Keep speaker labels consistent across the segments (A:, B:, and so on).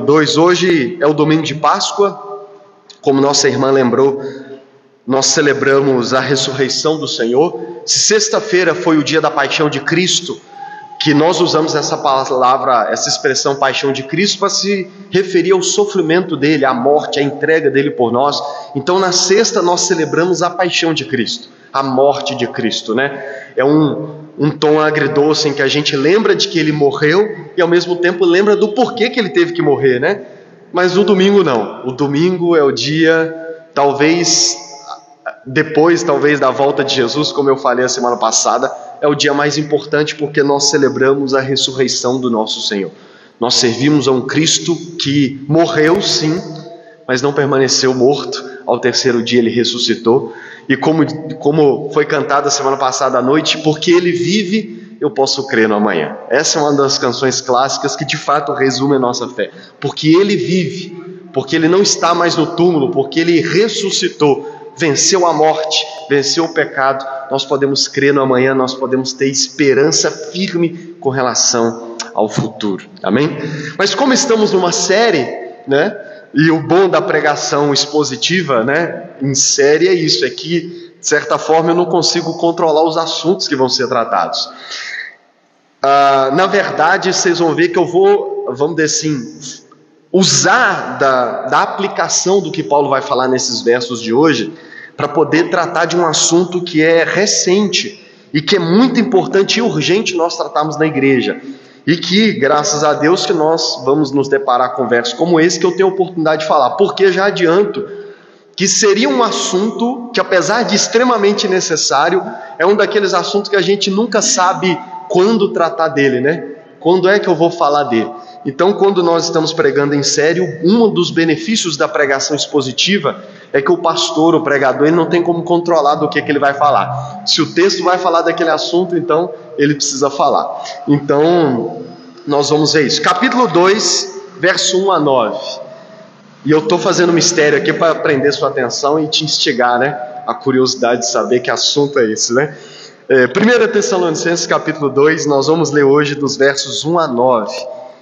A: 2. Hoje é o domingo de Páscoa. Como nossa irmã lembrou, nós celebramos a ressurreição do Senhor. Se sexta-feira foi o dia da paixão de Cristo, que nós usamos essa palavra, essa expressão paixão de Cristo, para se referir ao sofrimento dele, à morte, à entrega dele por nós. Então na sexta nós celebramos a paixão de Cristo, a morte de Cristo, né? É um tom agridoce em que a gente lembra de que ele morreu e ao mesmo tempo lembra do porquê que ele teve que morrer, né? Mas o domingo não. O domingo é o dia, depois da volta de Jesus, como eu falei a semana passada, é o dia mais importante porque nós celebramos a ressurreição do nosso Senhor. Nós servimos a um Cristo que morreu sim, mas não permaneceu morto. Ao terceiro dia ele ressuscitou. E como foi cantado a semana passada à noite, porque ele vive, eu posso crer no amanhã. Essa é uma das canções clássicas que de fato resume a nossa fé. Porque ele vive, porque ele não está mais no túmulo, porque ele ressuscitou, venceu a morte, venceu o pecado, nós podemos crer no amanhã, nós podemos ter esperança firme com relação ao futuro. Amém? Mas como estamos numa série, né? E o bom da pregação expositiva, né, em série é isso, é que, de certa forma, eu não consigo controlar os assuntos que vão ser tratados. Na verdade, vocês vão ver que eu vou, vamos dizer assim, usar da aplicação do que Paulo vai falar nesses versos de hoje, para poder tratar de um assunto que é recente e que é muito importante e urgente nós tratarmos na igreja. E que, graças a Deus, que nós vamos nos deparar com versos como esse que eu tenho a oportunidade de falar. Porque já adianto que seria um assunto que, apesar de extremamente necessário, é um daqueles assuntos que a gente nunca sabe quando tratar dele, né? Quando é que eu vou falar dele? Então, quando nós estamos pregando em sério, um dos benefícios da pregação expositiva é que o pastor, o pregador, ele não tem como controlar do que ele vai falar. Se o texto vai falar daquele assunto, então ele precisa falar. Então, nós vamos ver isso. Capítulo 2, verso 1 a 9. E eu estou fazendo mistério aqui para prender sua atenção e te instigar, né? A curiosidade de saber que assunto é esse, né? 1 Tessalonicenses, capítulo 2, nós vamos ler hoje dos versos 1 a 9.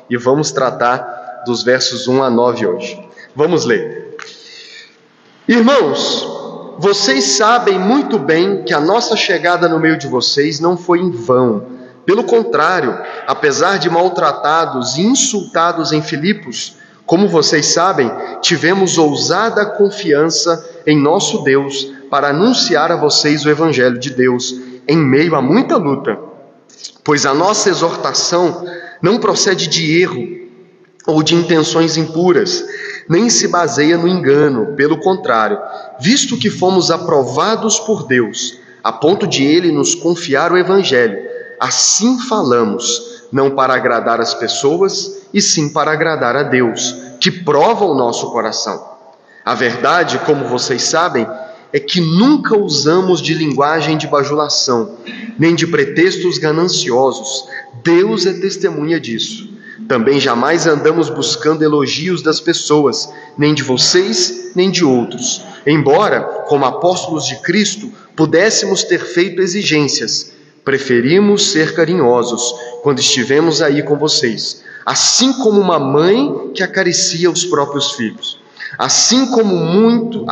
A: E vamos tratar dos versos 1 a 9 hoje. Vamos ler. Irmãos, vocês sabem muito bem que a nossa chegada no meio de vocês não foi em vão. Pelo contrário, apesar de maltratados e insultados em Filipos, como vocês sabem, tivemos ousada confiança em nosso Deus para anunciar a vocês o Evangelho de Deus, em meio a muita luta. Pois a nossa exortação não procede de erro ou de intenções impuras, nem se baseia no engano, pelo contrário, visto que fomos aprovados por Deus, a ponto de Ele nos confiar o Evangelho, assim falamos, não para agradar as pessoas, e sim para agradar a Deus, que prova o nosso coração. A verdade, como vocês sabem, é que nunca usamos de linguagem de bajulação, nem de pretextos gananciosos. Deus é testemunha disso. Também jamais andamos buscando elogios das pessoas, nem de vocês, nem de outros. Embora, como apóstolos de Cristo, pudéssemos ter feito exigências, preferimos ser carinhosos quando estivemos aí com vocês, assim como uma mãe que acaricia os próprios filhos. Assim, com muito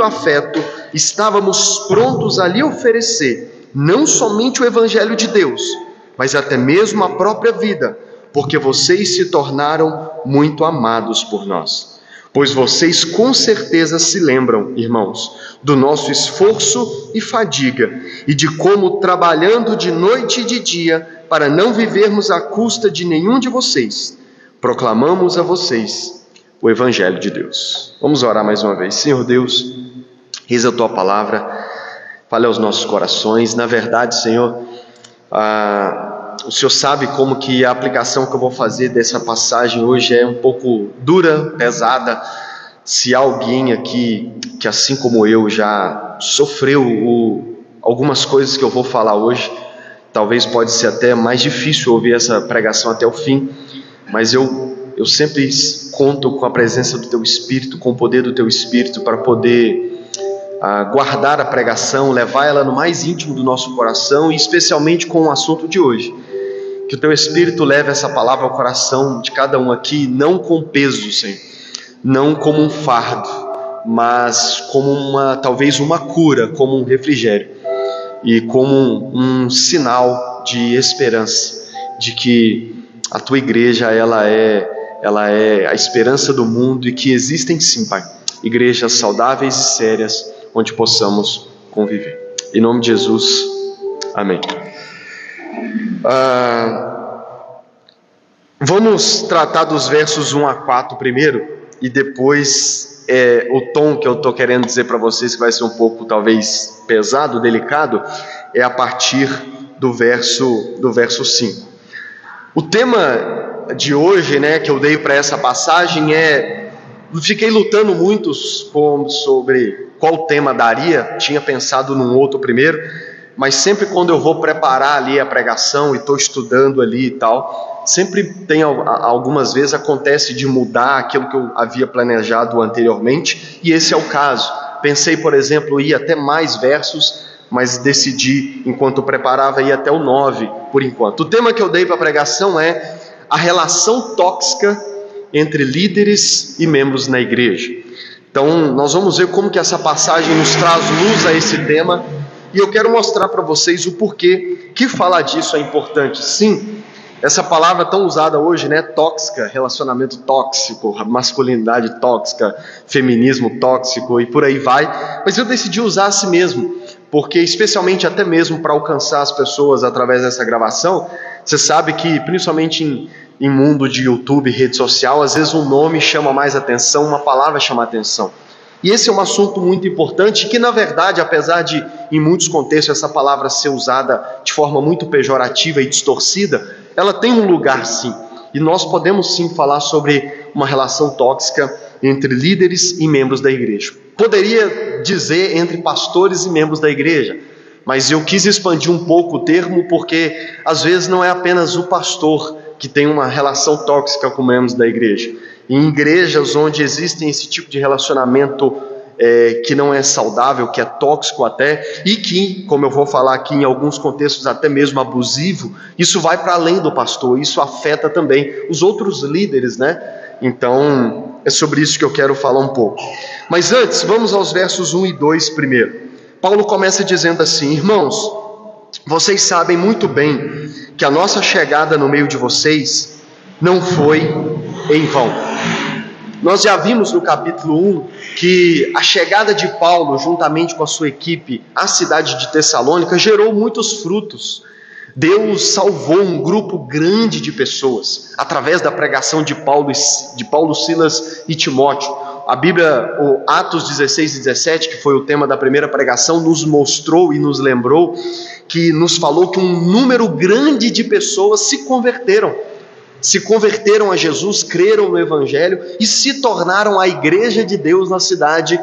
A: afeto, estávamos prontos a lhe oferecer não somente o Evangelho de Deus, mas até mesmo a própria vida, porque vocês se tornaram muito amados por nós. Pois vocês com certeza se lembram, irmãos, do nosso esforço e fadiga, e de como, trabalhando de noite e de dia, para não vivermos à custa de nenhum de vocês, proclamamos a vocês o Evangelho de Deus. Vamos orar mais uma vez. Senhor Deus, eis a Tua palavra, fale aos nossos corações. Na verdade, Senhor, o Senhor sabe como que a aplicação que eu vou fazer dessa passagem hoje é um pouco dura, pesada. Se há alguém aqui que, assim como eu, já sofreu algumas coisas que eu vou falar hoje, talvez pode ser até mais difícil ouvir essa pregação até o fim, mas eu sempre conto com a presença do Teu Espírito, com o poder do Teu Espírito para poder guardar a pregação, levar ela no mais íntimo do nosso coração, e especialmente com o assunto de hoje, que o Teu Espírito leve essa palavra ao coração de cada um aqui, não com peso, Senhor, não como um fardo, mas como talvez uma cura, como um refrigério, e como um sinal de esperança, de que a Tua igreja, ela é a esperança do mundo, e que existem sim, Pai, igrejas saudáveis e sérias, onde possamos conviver. Em nome de Jesus, amém. Vamos tratar dos versos 1 a 4 primeiro, e depois o tom que eu estou querendo dizer para vocês, que vai ser um pouco talvez pesado, delicado, é a partir do verso 5. O tema de hoje, que eu dei para essa passagem fiquei lutando muito sobre qual tema daria, tinha pensado num outro primeiro, mas sempre quando eu vou preparar ali a pregação e estou estudando ali e tal, sempre tem algumas vezes acontece de mudar aquilo que eu havia planejado anteriormente, e esse é o caso. Pensei, por exemplo, ir até mais versos, mas decidi, enquanto preparava, ir até o 9 por enquanto. O tema que eu dei para a pregação é a relação tóxica entre líderes e membros na igreja. Então nós vamos ver como que essa passagem nos traz luz a esse tema, e eu quero mostrar para vocês o porquê que falar disso é importante. Sim, essa palavra tão usada hoje, tóxica, relacionamento tóxico, masculinidade tóxica, feminismo tóxico e por aí vai, mas eu decidi usar assim mesmo, porque especialmente até mesmo para alcançar as pessoas através dessa gravação, você sabe que principalmente em mundo de YouTube, rede social, às vezes um nome chama mais atenção, uma palavra chama atenção. E esse é um assunto muito importante que, na verdade, apesar de, em muitos contextos, essa palavra ser usada de forma muito pejorativa e distorcida, ela tem um lugar sim. E nós podemos sim falar sobre uma relação tóxica entre líderes e membros da igreja. Poderia dizer entre pastores e membros da igreja, mas eu quis expandir um pouco o termo, porque às vezes não é apenas o pastor que tem uma relação tóxica com membros da igreja. Em igrejas onde existem esse tipo de relacionamento que não é saudável, que é tóxico até, e que, como eu vou falar aqui, em alguns contextos até mesmo abusivo, isso vai para além do pastor, isso afeta também os outros líderes, Então, é sobre isso que eu quero falar um pouco. Mas antes, vamos aos versos 1 e 2 primeiro. Paulo começa dizendo assim: irmãos, vocês sabem muito bem que a nossa chegada no meio de vocês não foi em vão. Nós já vimos no capítulo 1 que a chegada de Paulo, juntamente com a sua equipe, à cidade de Tessalônica, gerou muitos frutos. Deus salvou um grupo grande de pessoas, através da pregação de Paulo, Silas e Timóteo. A Bíblia, o Atos 16 e 17, que foi o tema da primeira pregação, nos mostrou e nos lembrou, que nos falou que um número grande de pessoas se converteram a Jesus, creram no Evangelho e se tornaram a igreja de Deus na cidade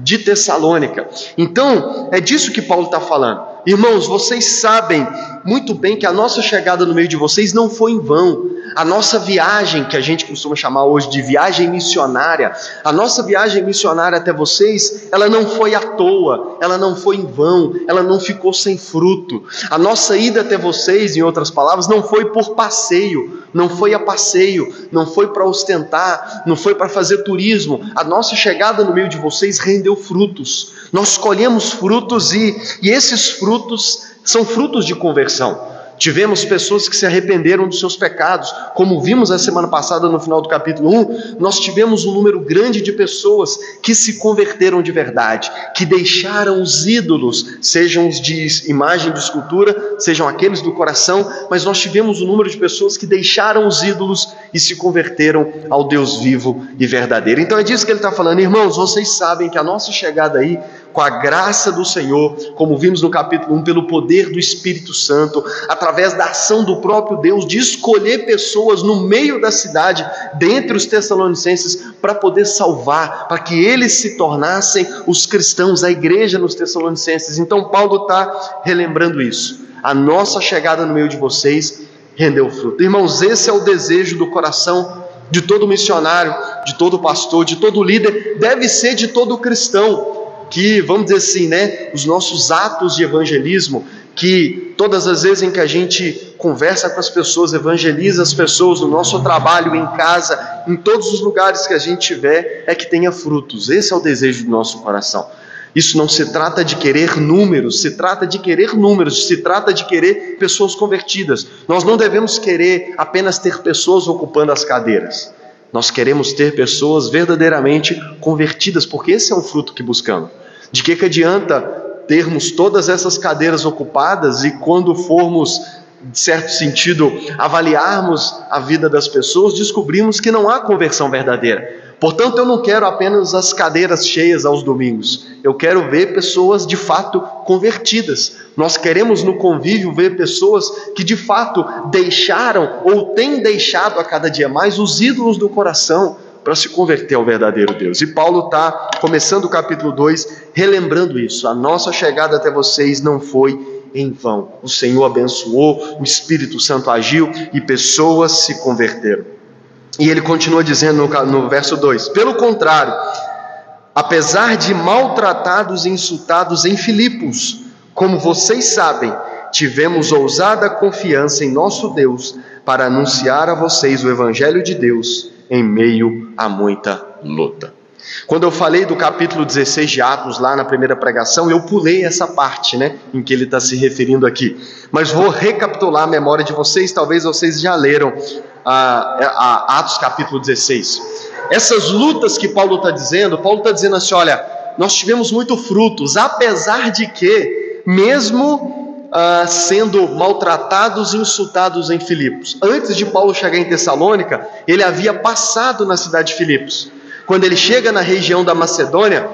A: de Tessalônica. Então, é disso que Paulo está falando. Irmãos, vocês sabem muito bem que a nossa chegada no meio de vocês não foi em vão. A nossa viagem, que a gente costuma chamar hoje de viagem missionária, a nossa viagem missionária até vocês, ela não foi à toa, ela não foi em vão, ela não ficou sem fruto. A nossa ida até vocês, em outras palavras, não foi por passeio, não foi a passeio, não foi para ostentar, não foi para fazer turismo. A nossa chegada no meio de vocês rendeu frutos. Nós colhemos frutos e esses frutos são frutos de conversão. Tivemos pessoas que se arrependeram dos seus pecados, como vimos a semana passada no final do capítulo 1, nós tivemos um número grande de pessoas que se converteram de verdade, que deixaram os ídolos, sejam os de imagem de escultura, sejam aqueles do coração, mas nós tivemos um número de pessoas que deixaram os ídolos e se converteram ao Deus vivo e verdadeiro. Então é disso que ele está falando. Irmãos, vocês sabem que a nossa chegada aí, com a graça do Senhor, como vimos no capítulo 1, pelo poder do Espírito Santo, através da ação do próprio Deus, de escolher pessoas no meio da cidade, dentre os tessalonicenses, para poder salvar, para que eles se tornassem os cristãos, a igreja nos Tessalonicenses. Então Paulo está relembrando isso. A nossa chegada no meio de vocês rendeu fruto. Irmãos, esse é o desejo do coração de todo missionário, de todo pastor, de todo líder, deve ser de todo cristão, que, vamos dizer assim, os nossos atos de evangelismo, que todas as vezes em que a gente conversa com as pessoas, evangeliza as pessoas no nosso trabalho, em casa, em todos os lugares que a gente tiver, é que tenha frutos. Esse é o desejo do nosso coração. Isso não se trata de querer números, se trata de querer pessoas convertidas. Nós não devemos querer apenas ter pessoas ocupando as cadeiras. Nós queremos ter pessoas verdadeiramente convertidas, porque esse é um fruto que buscamos. De que adianta termos todas essas cadeiras ocupadas e quando formos, de certo sentido, avaliarmos a vida das pessoas, descobrimos que não há conversão verdadeira. Portanto, eu não quero apenas as cadeiras cheias aos domingos. Eu quero ver pessoas de fato convertidas. Nós queremos no convívio ver pessoas que de fato deixaram ou têm deixado a cada dia mais os ídolos do coração para se converter ao verdadeiro Deus. E Paulo está começando o capítulo 2, relembrando isso. A nossa chegada até vocês não foi em vão. O Senhor abençoou, o Espírito Santo agiu e pessoas se converteram. E ele continua dizendo no verso 2: pelo contrário, apesar de maltratados e insultados em Filipos, como vocês sabem, tivemos ousada confiança em nosso Deus para anunciar a vocês o Evangelho de Deus em meio a muita luta. Quando eu falei do capítulo 16 de Atos, lá na primeira pregação, eu pulei essa parte, em que ele está se referindo aqui. Mas vou recapitular a memória de vocês, talvez vocês já leram Atos capítulo 16. Essas lutas que Paulo está dizendo assim, olha, nós tivemos muito frutos, apesar de que, mesmo sendo maltratados e insultados em Filipos. Antes de Paulo chegar em Tessalônica, ele havia passado na cidade de Filipos. Quando ele chega na região da Macedônia,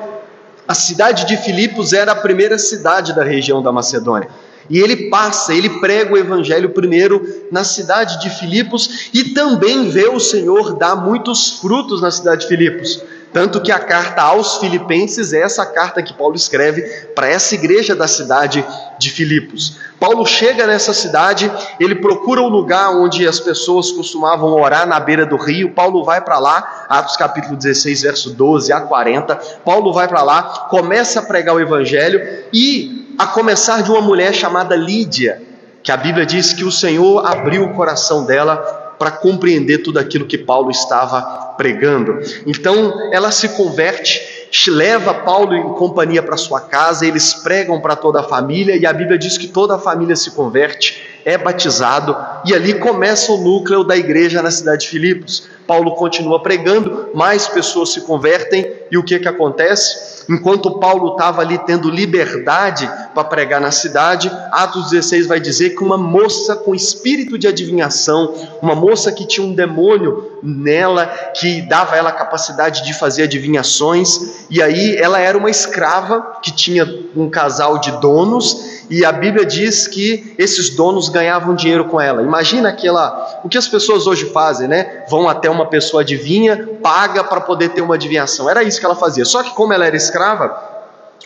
A: a cidade de Filipos era a primeira cidade da região da Macedônia. E ele prega o evangelho primeiro na cidade de Filipos e também vê o Senhor dar muitos frutos na cidade de Filipos. Tanto que a carta aos Filipenses é essa carta que Paulo escreve para essa igreja da cidade de Filipos. Paulo chega nessa cidade, ele procura um lugar onde as pessoas costumavam orar na beira do rio. Paulo vai para lá, Atos capítulo 16, verso 12 a 40. Paulo vai para lá, começa a pregar o evangelho e a começar de uma mulher chamada Lídia, que a Bíblia diz que o Senhor abriu o coração dela para compreender tudo aquilo que Paulo estava pregando. Então ela se converte, leva Paulo em companhia para sua casa, eles pregam para toda a família e a Bíblia diz que toda a família se converte, é batizado e ali começa o núcleo da igreja na cidade de Filipos. Paulo continua pregando, mais pessoas se convertem e o que acontece? Enquanto Paulo estava ali tendo liberdade para pregar na cidade, Atos 16 vai dizer que uma moça com espírito de adivinhação, uma moça que tinha um demônio nela, que dava a ela a capacidade de fazer adivinhações, e aí ela era uma escrava que tinha um casal de donos, e a Bíblia diz que esses donos ganhavam dinheiro com ela. Imagina o que as pessoas hoje fazem, Vão até uma pessoa adivinha, paga para poder ter uma adivinhação. Era isso que ela fazia. Só que como ela era escrava,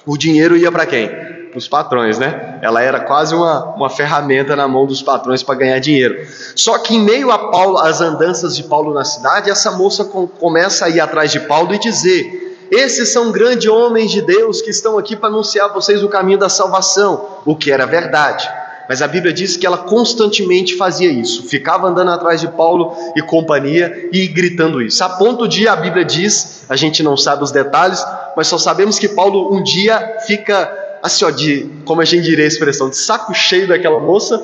A: o dinheiro ia para quem? Para os patrões, Ela era quase uma ferramenta na mão dos patrões para ganhar dinheiro. Só que em meio às andanças de Paulo na cidade, essa moça começa a ir atrás de Paulo e dizer: esses são grandes homens de Deus que estão aqui para anunciar a vocês o caminho da salvação, o que era verdade. Mas a Bíblia diz que ela constantemente fazia isso, ficava andando atrás de Paulo e companhia e gritando isso. A ponto de, a Bíblia diz, a gente não sabe os detalhes, mas só sabemos que Paulo um dia fica assim, como a gente diria a expressão, de saco cheio daquela moça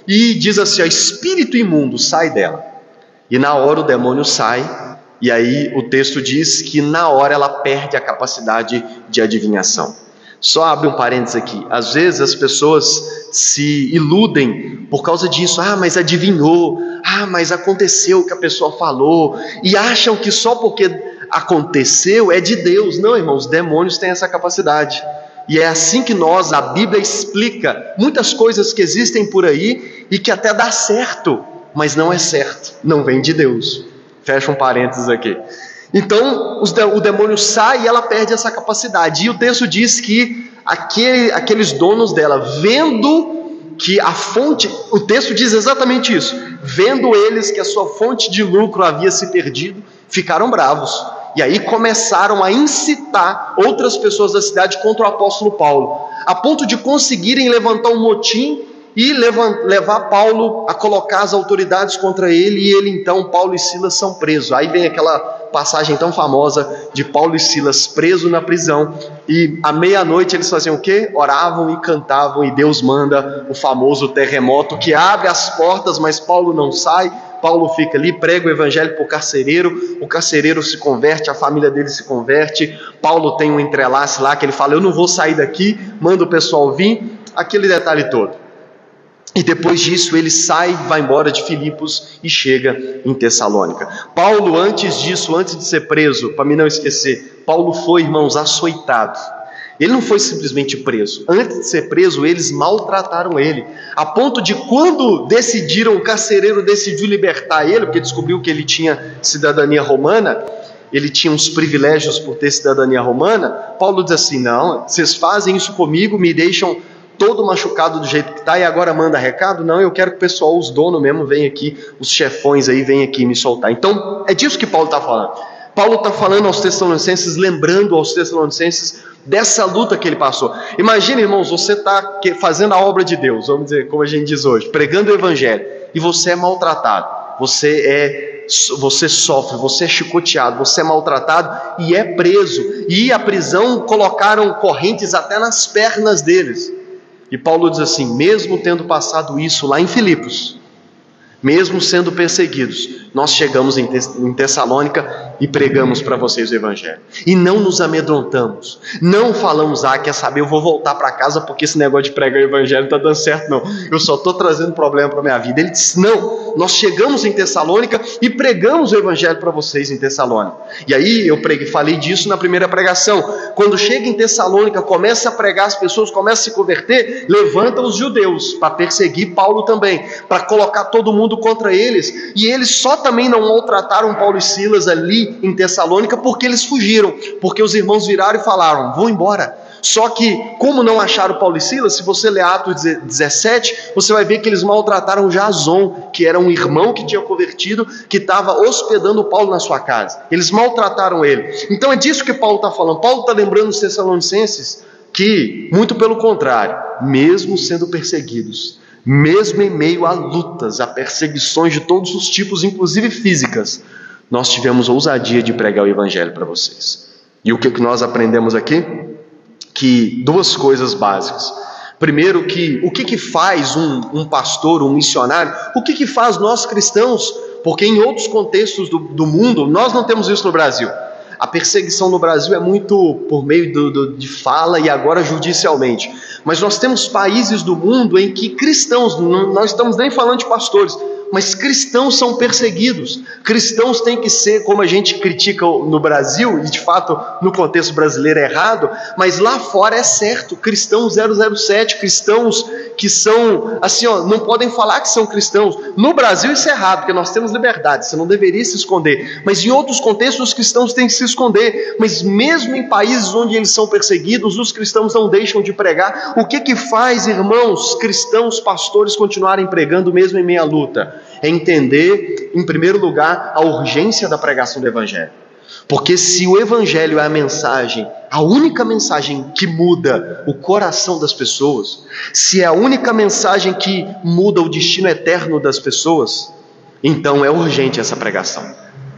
A: e diz assim: espírito imundo, sai dela. E na hora o demônio sai. E aí o texto diz que na hora ela perde a capacidade de adivinhação. Só abre um parênteses aqui. Às vezes as pessoas se iludem por causa disso. Mas adivinhou. Mas aconteceu o que a pessoa falou. E acham que só porque aconteceu é de Deus. Não, irmãos, demônios têm essa capacidade. E é assim que a Bíblia explica muitas coisas que existem por aí e que até dá certo, mas não é certo, não vem de Deus. Fecha um parênteses aqui. Então o demônio sai e ela perde essa capacidade. E o texto diz que aqueles donos dela, vendo que a fonte, o texto diz exatamente isso, vendo eles que a sua fonte de lucro havia se perdido, ficaram bravos. E aí começaram a incitar outras pessoas da cidade contra o apóstolo Paulo. a ponto de conseguirem levantar um motim e levar Paulo a colocar as autoridades contra ele, e ele então, Paulo e Silas, são presos. Aí vem aquela passagem tão famosa de Paulo e Silas presos na prisão, e à meia-noite eles faziam o quê? Oravam e cantavam, e Deus manda o famoso terremoto que abre as portas, mas Paulo não sai. Paulo fica ali, prega o evangelho para o carcereiro se converte, a família dele se converte. Paulo tem um entrelace lá que ele fala: eu não vou sair daqui, manda o pessoal vir, aquele detalhe todo. E depois disso ele sai, vai embora de Filipos e chega em Tessalônica. Paulo, antes disso, antes de ser preso, para mim não esquecer, Paulo foi, irmãos, açoitado. Ele não foi simplesmente preso. Antes de ser preso, eles maltrataram ele, a ponto de, quando o carcereiro decidiu libertar ele, porque descobriu que ele tinha cidadania romana, ele tinha uns privilégios por ter cidadania romana. Paulo diz assim: não, vocês fazem isso comigo, me deixam todo machucado do jeito que está, e agora manda recado? Não, eu quero que o pessoal, os donos mesmo, venham aqui, os chefões aí, venham aqui me soltar. Então, é disso que Paulo está falando. Paulo está falando aos Tessalonicenses, lembrando aos Tessalonicenses dessa luta que ele passou. Imagina, irmãos, você está fazendo a obra de Deus, vamos dizer, como a gente diz hoje, pregando o evangelho, e você é maltratado, você sofre, você é chicoteado, você é maltratado e é preso. E a prisão colocaram correntes até nas pernas deles. E Paulo diz assim: mesmo tendo passado isso lá em Filipos, mesmo sendo perseguidos, nós chegamos em Tessalônica e pregamos para vocês o evangelho. E não nos amedrontamos, não falamos: quer saber, eu vou voltar para casa porque esse negócio de pregar o evangelho não está dando certo não, eu só estou trazendo problema para a minha vida. Ele disse: não, nós chegamos em Tessalônica e pregamos o evangelho para vocês em Tessalônica. E aí eu falei disso na primeira pregação. Quando chega em Tessalônica, começa a pregar, as pessoas começam a se converter, levanta os judeus para perseguir Paulo também, para colocar todo mundo contra eles. E eles só também não maltrataram Paulo e Silas ali em Tessalônica porque eles fugiram, porque os irmãos viraram e falaram: vão embora. Só que, como não acharam Paulo e Silas, se você ler Atos 17, você vai ver que eles maltrataram Jason, que era um irmão que tinha convertido, que estava hospedando Paulo na sua casa. Eles maltrataram ele. Então é disso que Paulo está falando. Paulo está lembrando os Tessalonicenses que, muito pelo contrário, mesmo sendo perseguidos, mesmo em meio a lutas, a perseguições de todos os tipos, inclusive físicas, nós tivemos ousadia de pregar o evangelho para vocês. E o que nós aprendemos aqui? Que duas coisas básicas. Primeiro, o que faz um pastor, um missionário? O que faz nós cristãos? Porque em outros contextos do mundo, nós não temos isso no Brasil. A perseguição no Brasil é muito por meio de fala e agora judicialmente. Mas nós temos países do mundo em que cristãos, não estamos nem falando de pastores, mas cristãos são perseguidos. Cristãos têm que ser, como a gente critica no Brasil, e de fato no contexto brasileiro é errado, mas lá fora é certo. Cristãos 007, cristãos que são assim, não podem falar que são cristãos. No Brasil isso é errado, porque nós temos liberdade, você não deveria se esconder. Mas em outros contextos os cristãos têm que se esconder. Mas mesmo em países onde eles são perseguidos, os cristãos não deixam de pregar. O que faz, irmãos, cristãos, pastores continuarem pregando mesmo em meio à luta? É entender, em primeiro lugar, a urgência da pregação do evangelho. Porque se o evangelho é a mensagem, a única mensagem que muda o coração das pessoas, se é a única mensagem que muda o destino eterno das pessoas, então é urgente essa pregação.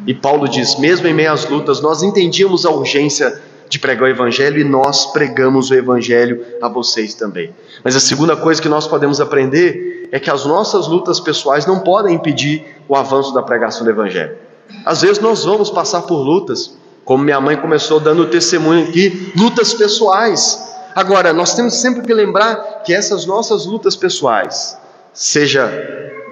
A: E Paulo diz: mesmo em meio às lutas, nós entendíamos a urgência de pregar o evangelho e nós pregamos o evangelho a vocês também. Mas a segunda coisa que nós podemos aprender é que as nossas lutas pessoais não podem impedir o avanço da pregação do evangelho. Às vezes nós vamos passar por lutas, como minha mãe começou dando testemunho aqui, lutas pessoais. Agora, nós temos sempre que lembrar que essas nossas lutas pessoais, seja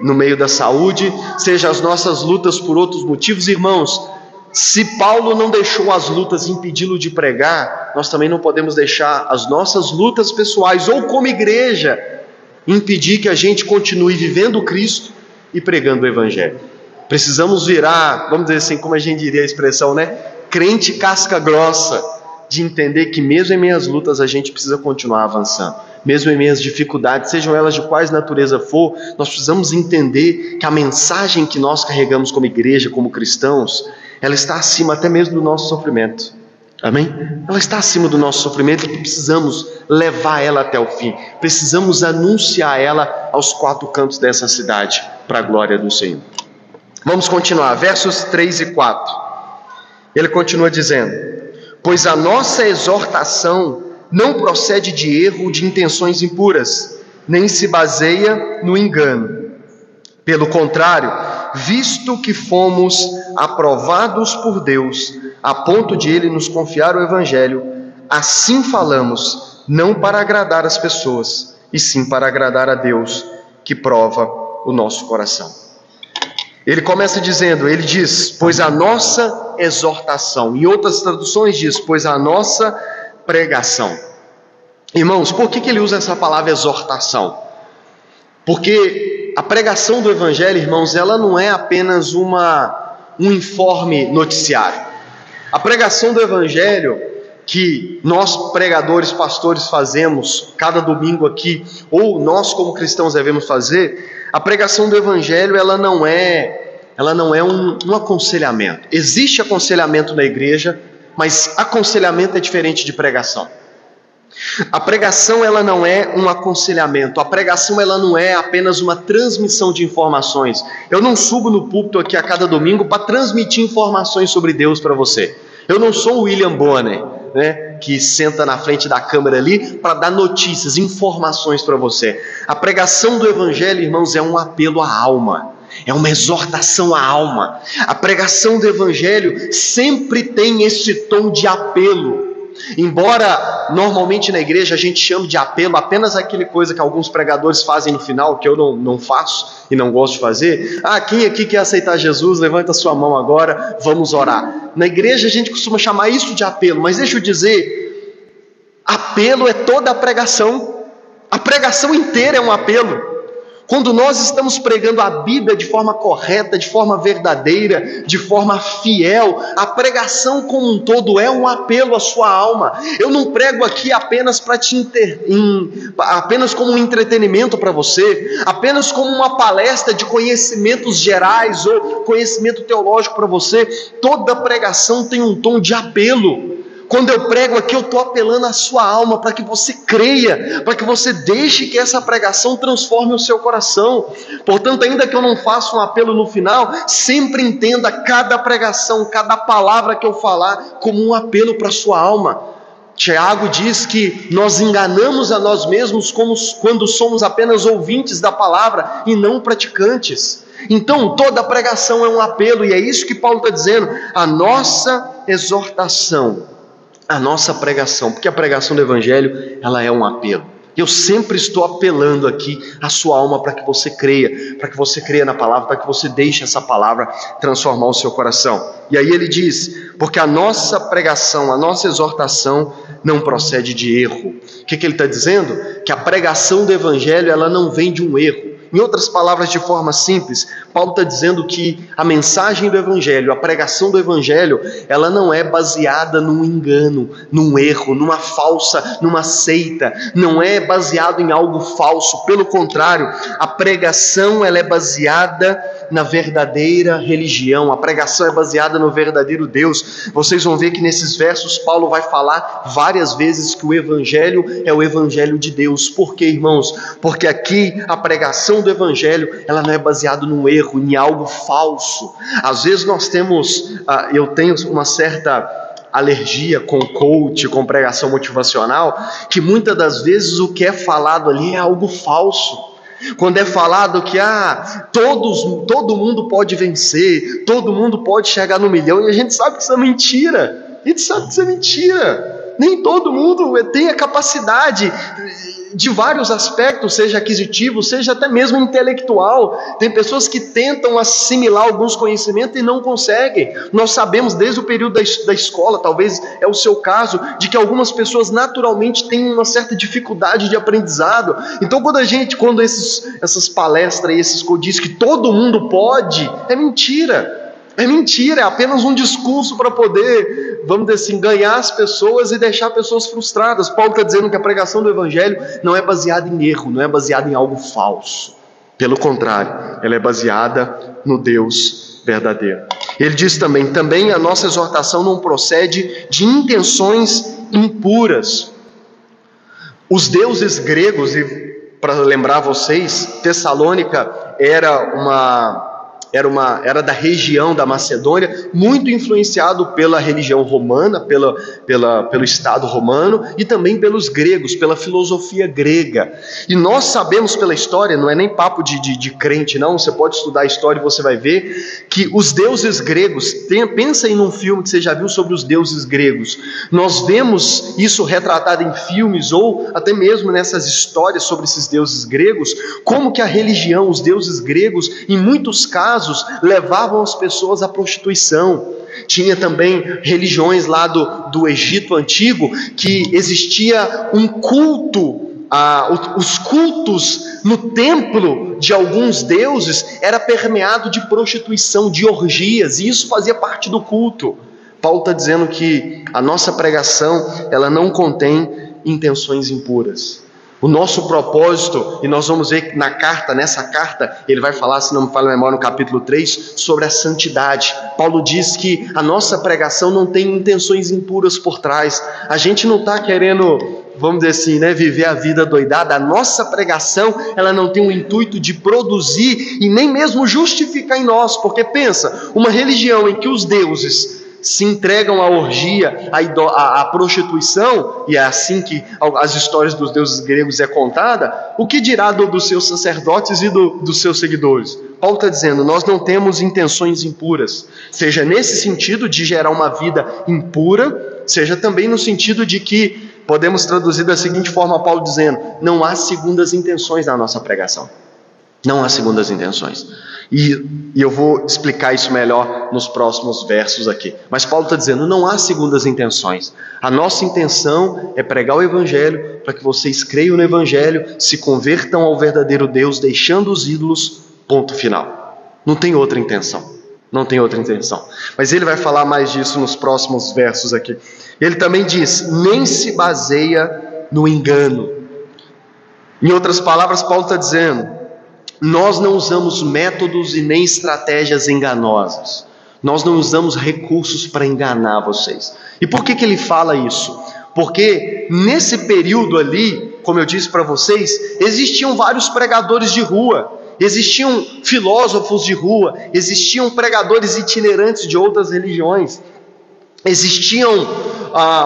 A: no meio da saúde, seja as nossas lutas por outros motivos, irmãos, se Paulo não deixou as lutas impedi-lo de pregar, nós também não podemos deixar as nossas lutas pessoais, ou como igreja, impedir que a gente continue vivendo Cristo e pregando o evangelho. Precisamos virar, vamos dizer assim, como a gente diria a expressão, crente casca grossa, de entender que mesmo em meio às lutas a gente precisa continuar avançando. Mesmo em meio às dificuldades, sejam elas de quais natureza for, nós precisamos entender que a mensagem que nós carregamos como igreja, como cristãos, ela está acima até mesmo do nosso sofrimento. Amém? Ela está acima do nosso sofrimento e precisamos levar ela até o fim. Precisamos anunciar ela aos 4 cantos dessa cidade, para a glória do Senhor. Vamos continuar, versos 3 e 4. Ele continua dizendo: pois a nossa exortação não procede de erro ou de intenções impuras, nem se baseia no engano. Pelo contrário, visto que fomos aprovados por Deus, a ponto de Ele nos confiar o Evangelho, assim falamos, não para agradar as pessoas, e sim para agradar a Deus, que prova o nosso coração. Ele começa dizendo, ele diz, pois a nossa exortação, em outras traduções diz, pois a nossa pregação. Irmãos, por que ele usa essa palavra exortação? Porque a pregação do Evangelho, irmãos, ela não é apenas um informe noticiário. A pregação do Evangelho que nós pregadores, pastores fazemos cada domingo aqui, ou nós como cristãos devemos fazer, a pregação do Evangelho ela não é um aconselhamento. Existe aconselhamento na igreja, mas aconselhamento é diferente de pregação. A pregação ela não é um aconselhamento, a pregação ela não é apenas uma transmissão de informações. Eu não subo no púlpito aqui a cada domingo para transmitir informações sobre Deus para você. Eu não sou o William Bonner, que senta na frente da câmera ali para dar notícias, informações para você. A pregação do Evangelho, irmãos, é um apelo à alma, é uma exortação à alma. A pregação do Evangelho sempre tem esse tom de apelo. Embora normalmente na igreja a gente chame de apelo apenas aquele coisa que alguns pregadores fazem no final, que eu não faço e não gosto de fazer. Quem aqui quer aceitar Jesus? Levanta sua mão agora, vamos orar. Na igreja a gente costuma chamar isso de apelo, mas deixa eu dizer, apelo é toda a pregação inteira é um apelo. Quando nós estamos pregando a Bíblia de forma correta, de forma verdadeira, de forma fiel, a pregação como um todo é um apelo à sua alma. Eu não prego aqui apenas para apenas como um entretenimento para você, apenas como uma palestra de conhecimentos gerais ou conhecimento teológico para você. Toda pregação tem um tom de apelo. Quando eu prego aqui, eu estou apelando à sua alma para que você creia, para que você deixe que essa pregação transforme o seu coração. Portanto, ainda que eu não faça um apelo no final, sempre entenda cada pregação, cada palavra que eu falar como um apelo para a sua alma. Tiago diz que nós enganamos a nós mesmos quando somos apenas ouvintes da palavra e não praticantes. Então, toda pregação é um apelo, e é isso que Paulo está dizendo, a nossa exortação, a nossa pregação, porque a pregação do Evangelho, ela é um apelo. Eu sempre estou apelando aqui a sua alma para que você creia na palavra, para que você deixe essa palavra transformar o seu coração. E aí ele diz, porque a nossa pregação, a nossa exortação não procede de erro. O que ele está dizendo? Que a pregação do Evangelho, ela não vem de um erro. Em outras palavras, de forma simples, Paulo está dizendo que a mensagem do Evangelho, a pregação do Evangelho, ela não é baseada num engano, num erro, numa seita, não é baseado em algo falso. Pelo contrário, a pregação ela é baseada na verdadeira religião, a pregação é baseada no verdadeiro Deus. Vocês vão ver que nesses versos Paulo vai falar várias vezes que o Evangelho é o Evangelho de Deus. Por quê, irmãos? Porque aqui a pregação do Evangelho, ela não é baseada num erro, em algo falso. Às vezes eu tenho uma certa alergia com coach, com pregação motivacional, que muitas das vezes o que é falado ali é algo falso. Quando é falado que todo mundo pode vencer, todo mundo pode chegar no milhão, e a gente sabe que isso é mentira. Nem todo mundo tem a capacidade de vários aspectos, seja aquisitivo, seja até mesmo intelectual. Tem pessoas que tentam assimilar alguns conhecimentos e não conseguem. Nós sabemos desde o período da escola, talvez é o seu caso, de que algumas pessoas naturalmente têm uma certa dificuldade de aprendizado. Então quando essas palestras e esses diz que todo mundo pode, é mentira. É apenas um discurso para poder, vamos dizer assim, ganhar as pessoas e deixar pessoas frustradas. Paulo está dizendo que a pregação do Evangelho não é baseada em erro, não é baseada em algo falso. Pelo contrário, ela é baseada no Deus Deus verdadeiro. Ele diz também a nossa exortação não procede de intenções impuras. Os deuses gregos, e para lembrar vocês, Tessalônica era da região da Macedônia, muito influenciado pela religião romana, pelo Estado romano e também pelos gregos, pela filosofia grega. E nós sabemos pela história, não é nem papo de crente não, você pode estudar a história e você vai ver que os deuses gregos, pensa aí num filme que você já viu sobre os deuses gregos, nós vemos isso retratado em filmes ou até mesmo nessas histórias sobre esses deuses gregos, como que a religião, os deuses gregos, em muitos casos, levavam as pessoas à prostituição. Tinha também religiões lá do Egito Antigo que existia um culto, os cultos no templo de alguns deuses era permeado de prostituição, de orgias, e isso fazia parte do culto. Paulo está dizendo que a nossa pregação, ela não contém intenções impuras. O nosso propósito, e nós vamos ver nessa carta, ele vai falar, se não me falha a memória, no capítulo 3, sobre a santidade. Paulo diz que a nossa pregação não tem intenções impuras por trás. A gente não está querendo, vamos dizer assim, viver a vida doidada. A nossa pregação, ela não tem o intuito de produzir e nem mesmo justificar em nós. Porque pensa, uma religião em que os deuses se entregam à orgia, à prostituição, e é assim que as histórias dos deuses gregos é contada, o que dirá dos seus sacerdotes e dos seus seguidores? Paulo está dizendo, nós não temos intenções impuras, seja nesse sentido de gerar uma vida impura, seja também no sentido de que, podemos traduzir da seguinte forma, Paulo dizendo, não há segundas intenções na nossa pregação. Não há segundas intenções. E eu vou explicar isso melhor nos próximos versos aqui. Mas Paulo está dizendo, não há segundas intenções. A nossa intenção é pregar o Evangelho para que vocês creiam no Evangelho, se convertam ao verdadeiro Deus, deixando os ídolos, ponto final. Não tem outra intenção. Não tem outra intenção. Mas ele vai falar mais disso nos próximos versos aqui. Ele também diz, nem se baseia no engano. Em outras palavras, Paulo está dizendo, nós não usamos métodos e nem estratégias enganosas. Nós não usamos recursos para enganar vocês. E por que ele fala isso? Porque nesse período ali, como eu disse para vocês, existiam vários pregadores de rua, existiam filósofos de rua, existiam pregadores itinerantes de outras religiões, existiam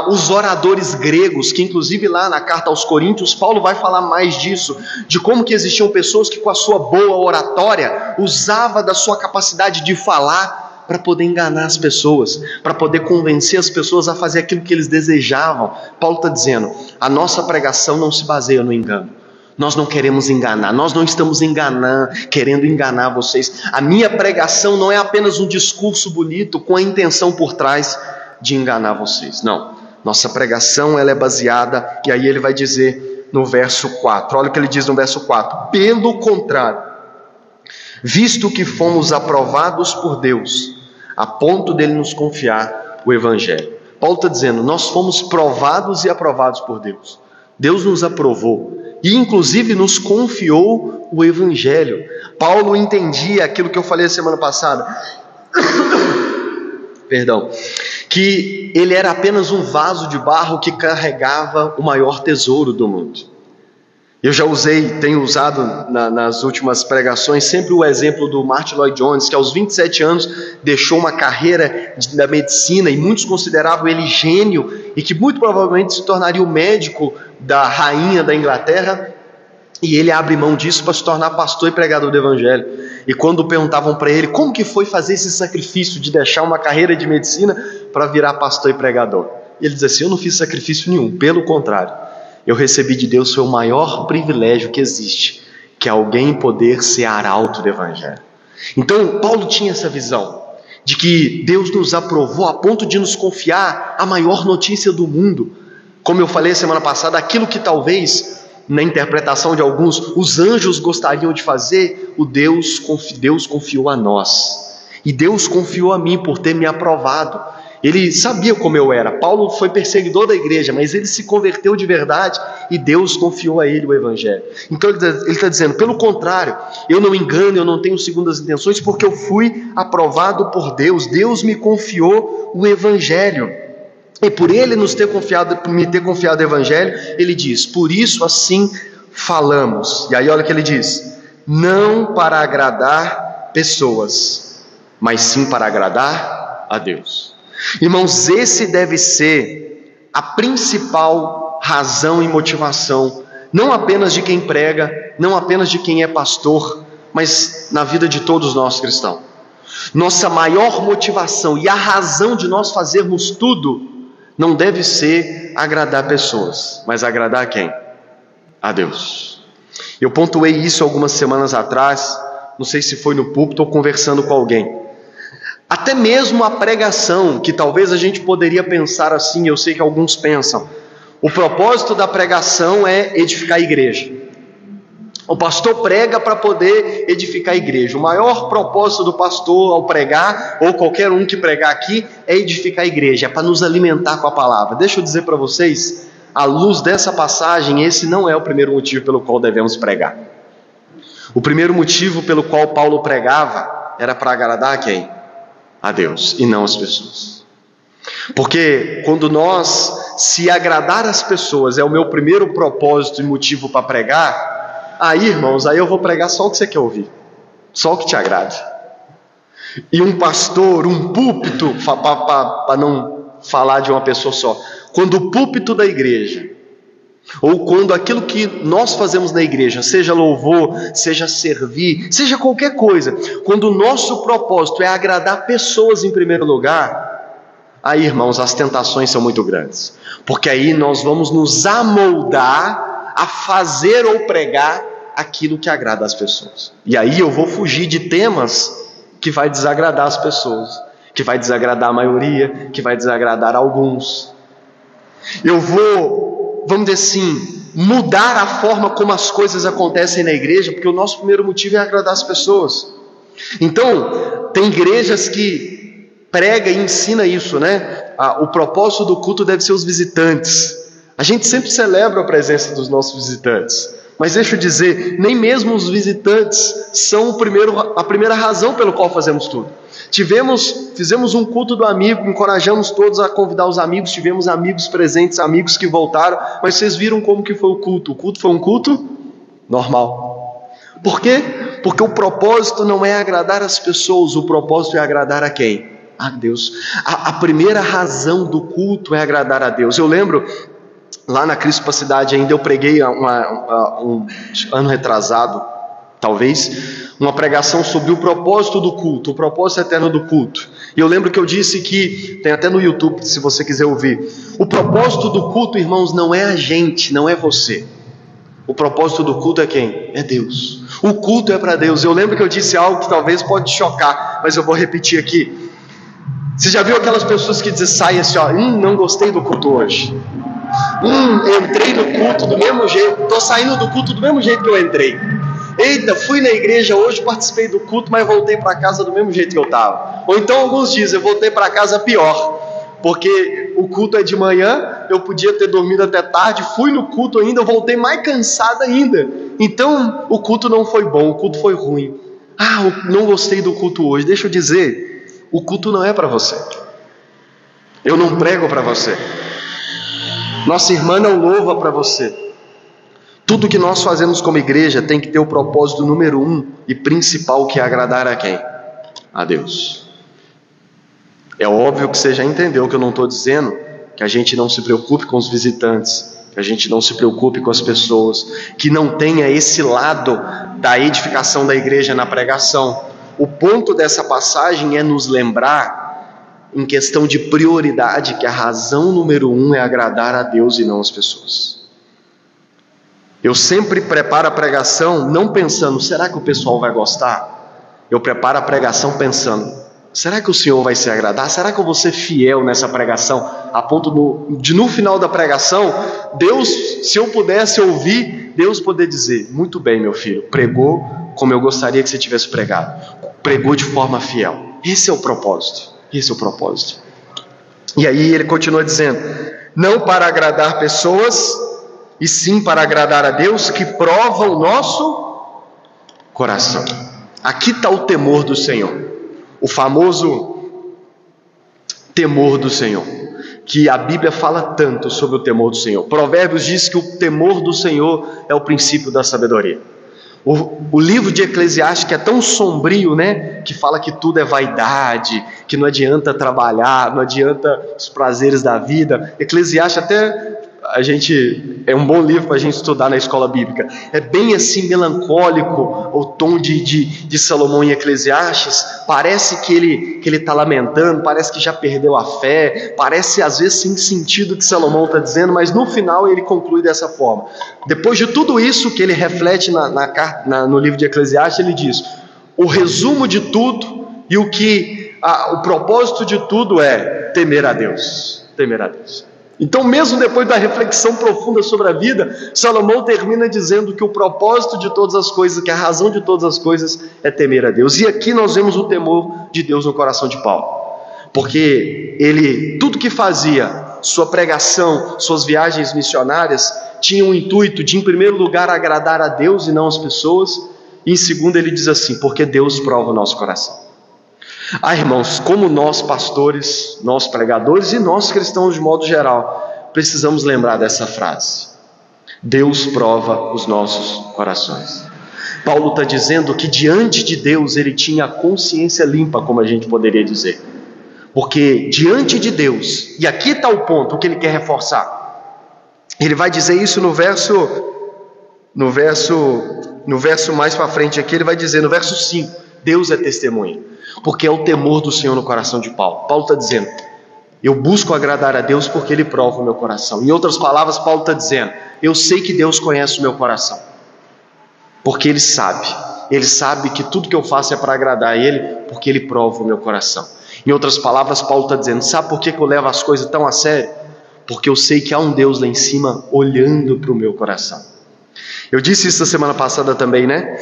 A: os oradores gregos, que inclusive lá na carta aos Coríntios, Paulo vai falar mais disso, de como que existiam pessoas que com a sua boa oratória, usava da sua capacidade de falar para poder enganar as pessoas, para poder convencer as pessoas a fazer aquilo que eles desejavam. Paulo está dizendo, a nossa pregação não se baseia no engano. Nós não queremos enganar, nós não estamos querendo enganar vocês. A minha pregação não é apenas um discurso bonito com a intenção por trás de enganar vocês, não. Nossa pregação, ela é baseada, e aí ele vai dizer no verso 4, olha o que ele diz no verso 4, pelo contrário, visto que fomos aprovados por Deus, a ponto dele nos confiar o Evangelho. Paulo está dizendo, nós fomos provados e aprovados por Deus. Deus nos aprovou e inclusive nos confiou o Evangelho. Paulo entendia aquilo que eu falei a semana passada, que ele era apenas um vaso de barro que carregava o maior tesouro do mundo. Eu já tenho usado nas últimas pregações sempre o exemplo do Martyn Lloyd-Jones, que aos 27 anos deixou uma carreira da medicina e muitos consideravam ele gênio e que muito provavelmente se tornaria o médico da rainha da Inglaterra, e ele abre mão disso para se tornar pastor e pregador do Evangelho. E quando perguntavam para ele como que foi fazer esse sacrifício de deixar uma carreira de medicina para virar pastor e pregador, ele diz assim, eu não fiz sacrifício nenhum, pelo contrário, eu recebi de Deus foi o maior privilégio que existe, que é alguém poder ser arauto do Evangelho. Então Paulo tinha essa visão de que Deus nos aprovou a ponto de nos confiar a maior notícia do mundo. Como eu falei semana passada, aquilo que talvez na interpretação de alguns os anjos gostariam de fazer, Deus confiou a nós, e Deus confiou a mim por ter me aprovado. Ele sabia como eu era. Paulo foi perseguidor da igreja, mas ele se converteu de verdade e Deus confiou a ele o evangelho. Então ele está dizendo, pelo contrário, eu não engano, eu não tenho segundas intenções, porque eu fui aprovado por Deus. Deus me confiou o evangelho. E por ele me ter confiado o evangelho, ele diz, por isso assim falamos. E aí olha o que ele diz, não para agradar pessoas, mas sim para agradar a Deus. Irmãos, esse deve ser a principal razão e motivação, não apenas de quem prega, não apenas de quem é pastor, mas na vida de todos nós cristãos. Nossa maior motivação e a razão de nós fazermos tudo não deve ser agradar pessoas, mas agradar a quem? A Deus. Eu pontuei isso algumas semanas atrás, não sei se foi no púlpito ou conversando com alguém. Até mesmo a pregação, que talvez a gente poderia pensar assim, eu sei que alguns pensam, o propósito da pregação é edificar a igreja. O pastor prega para poder edificar a igreja. O maior propósito do pastor ao pregar, ou qualquer um que pregar aqui, é edificar a igreja, é para nos alimentar com a palavra. Deixa eu dizer para vocês, à luz dessa passagem, esse não é o primeiro motivo pelo qual devemos pregar. O primeiro motivo pelo qual Paulo pregava era para agradar a quem? A Deus, e não as pessoas. Porque quando nós, se agradar as pessoas é o meu primeiro propósito e motivo para pregar, aí irmãos, aí eu vou pregar só o que você quer ouvir, só o que te agrade. E um pastor, um púlpito, para não falar de uma pessoa só, quando o púlpito da igreja, ou quando aquilo que nós fazemos na igreja, seja louvor, seja servir, seja qualquer coisa, quando o nosso propósito é agradar pessoas em primeiro lugar, aí irmãos, as tentações são muito grandes, porque aí nós vamos nos amoldar a fazer ou pregar aquilo que agrada as pessoas, e aí eu vou fugir de temas que vai desagradar as pessoas, que vai desagradar a maioria, que vai desagradar alguns. Eu vou, vamos dizer assim, mudar a forma como as coisas acontecem na igreja, porque o nosso primeiro motivo é agradar as pessoas. Então, tem igrejas que prega e ensina isso, né? O propósito do culto deve ser os visitantes. A gente sempre celebra a presença dos nossos visitantes, mas deixa eu dizer, nem mesmo os visitantes são a primeira razão pelo qual fazemos tudo. Fizemos um culto do amigo, encorajamos todos a convidar os amigos, tivemos amigos presentes, amigos que voltaram, mas vocês viram como que foi o culto? O culto foi um culto normal. Por quê? Porque o propósito não é agradar as pessoas, o propósito é agradar a quem? A Deus. A primeira razão do culto é agradar a Deus. Eu lembro, lá na Cristo para a Cidade ainda eu preguei um ano retrasado, talvez, uma pregação sobre o propósito do culto, o propósito eterno do culto. E eu lembro que eu disse que, tem até no YouTube, se você quiser ouvir, o propósito do culto, irmãos, não é a gente, não é você. O propósito do culto é quem? É Deus. O culto é para Deus. Eu lembro que eu disse algo que talvez pode chocar, mas eu vou repetir aqui. Você já viu aquelas pessoas que saem assim, ó, não gostei do culto hoje. Entrei no culto do mesmo jeito, estou saindo do culto do mesmo jeito que eu entrei. Eita, fui na igreja hoje, participei do culto, mas voltei para casa do mesmo jeito que eu estava. Ou então alguns dizem, eu voltei para casa pior, porque o culto é de manhã, eu podia ter dormido até tarde, fui no culto ainda, eu voltei mais cansado ainda. Então o culto não foi bom, o culto foi ruim. Eu não gostei do culto hoje. Deixa eu dizer, o culto não é para você. Eu não prego para você. Nossa irmã não louva para você. Tudo que nós fazemos como igreja tem que ter o propósito número 1 e principal, que é agradar a quem? A Deus. É óbvio que você já entendeu que eu não estou dizendo que a gente não se preocupe com os visitantes, que a gente não se preocupe com as pessoas, que não tenha esse lado da edificação da igreja na pregação. O ponto dessa passagem é nos lembrar, em questão de prioridade, que a razão número 1 é agradar a Deus e não as pessoas. Eu sempre preparo a pregação não pensando, será que o pessoal vai gostar? Eu preparo a pregação pensando, será que o Senhor vai se agradar? Será que eu vou ser fiel nessa pregação? A ponto de no final da pregação, Deus, se eu pudesse ouvir, Deus poder dizer, muito bem meu filho, pregou como eu gostaria que você tivesse pregado. Pregou de forma fiel. Esse é o propósito. Esse é o propósito. E aí ele continua dizendo, não para agradar pessoas, e sim para agradar a Deus, que prova o nosso coração. Aqui está o temor do Senhor, o famoso temor do Senhor, que a Bíblia fala tanto sobre o temor do Senhor. Provérbios diz que o temor do Senhor é o princípio da sabedoria. O livro de Eclesiastes, que é tão sombrio, né? Que fala que tudo é vaidade, que não adianta trabalhar, não adianta os prazeres da vida. Eclesiastes é um bom livro para a gente estudar na escola bíblica. É bem assim melancólico o tom de Salomão em Eclesiastes. Parece que ele está lamentando, parece que já perdeu a fé, parece às vezes sem sentido o que Salomão está dizendo, mas no final ele conclui dessa forma. Depois de tudo isso que ele reflete no livro de Eclesiastes, ele diz: o resumo de tudo e o propósito de tudo é temer a Deus. Temer a Deus. Então, mesmo depois da reflexão profunda sobre a vida, Salomão termina dizendo que o propósito de todas as coisas, que a razão de todas as coisas é temer a Deus. E aqui nós vemos o temor de Deus no coração de Paulo, porque ele, tudo que fazia, sua pregação, suas viagens missionárias, tinha o intuito de, em primeiro lugar, agradar a Deus e não as pessoas, e em segundo ele diz assim: porque Deus prova o nosso coração. Irmãos, como nós pastores, nós pregadores e nós cristãos de modo geral, precisamos lembrar dessa frase: Deus prova os nossos corações. Paulo está dizendo que diante de Deus ele tinha a consciência limpa, como a gente poderia dizer, porque diante de Deus, e aqui está o ponto que ele quer reforçar, ele vai dizer isso no verso mais para frente aqui, ele vai dizer no verso 5, Deus é testemunha, porque é o temor do Senhor no coração de Paulo. Paulo está dizendo: eu busco agradar a Deus porque Ele prova o meu coração. Em outras palavras, Paulo está dizendo: eu sei que Deus conhece o meu coração, porque Ele sabe que tudo que eu faço é para agradar a Ele, porque Ele prova o meu coração. Em outras palavras, Paulo está dizendo: sabe por que eu levo as coisas tão a sério? Porque eu sei que há um Deus lá em cima olhando para o meu coração. Eu disse isso na semana passada também, né?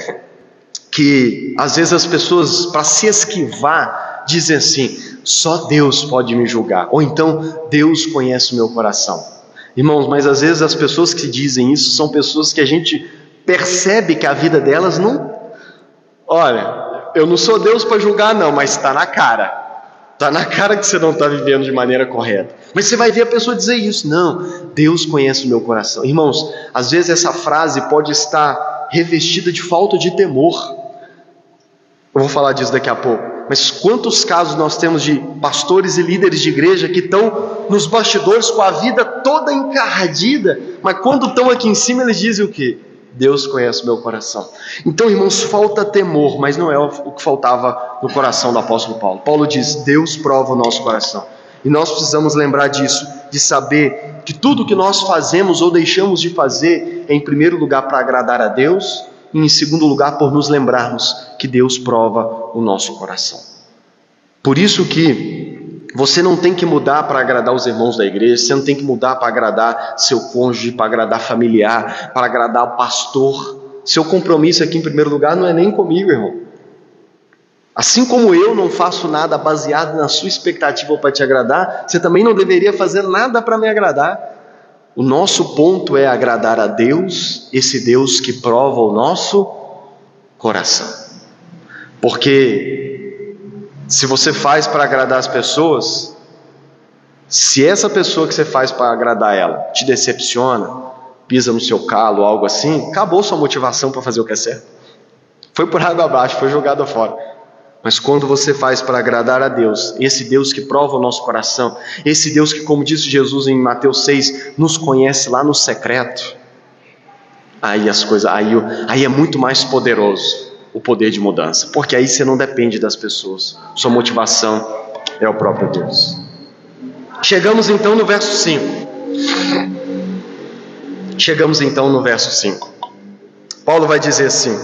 A: Que às vezes as pessoas, para se esquivar, dizem assim: só Deus pode me julgar, ou então Deus conhece o meu coração. Irmãos, mas às vezes as pessoas que dizem isso são pessoas que a gente percebe que a vida delas não... Olha, eu não sou Deus para julgar não, mas está na cara que você não está vivendo de maneira correta. Mas você vai ver a pessoa dizer isso: não, Deus conhece o meu coração. Irmãos, às vezes essa frase pode estar revestida de falta de temor. Eu vou falar disso daqui a pouco. Mas quantos casos nós temos de pastores e líderes de igreja que estão nos bastidores com a vida toda encardida, mas quando estão aqui em cima eles dizem o quê? Deus conhece o meu coração. Então, irmãos, falta temor, mas não é o que faltava no coração do apóstolo Paulo. Paulo diz: Deus prova o nosso coração. E nós precisamos lembrar disso, de saber que tudo que nós fazemos ou deixamos de fazer é, em primeiro lugar, para agradar a Deus, e em segundo lugar, por nos lembrarmos que Deus prova o nosso coração. Por isso que você não tem que mudar para agradar os irmãos da igreja, você não tem que mudar para agradar seu cônjuge, para agradar familiar, para agradar o pastor. Seu compromisso aqui, em primeiro lugar, não é nem comigo, irmão. Assim como eu não faço nada baseado na sua expectativa para te agradar, você também não deveria fazer nada para me agradar. O nosso ponto é agradar a Deus, esse Deus que prova o nosso coração. Porque se você faz para agradar as pessoas, se essa pessoa que você faz para agradar ela te decepciona, pisa no seu calo, algo assim, acabou sua motivação para fazer o que é certo. Foi por água abaixo, foi jogada fora. Mas quando você faz para agradar a Deus, esse Deus que prova o nosso coração, esse Deus que, como disse Jesus em Mateus 6, nos conhece lá no secreto, aí é muito mais poderoso o poder de mudança, porque aí você não depende das pessoas, sua motivação é o próprio Deus. Chegamos então no verso 5. Paulo vai dizer assim: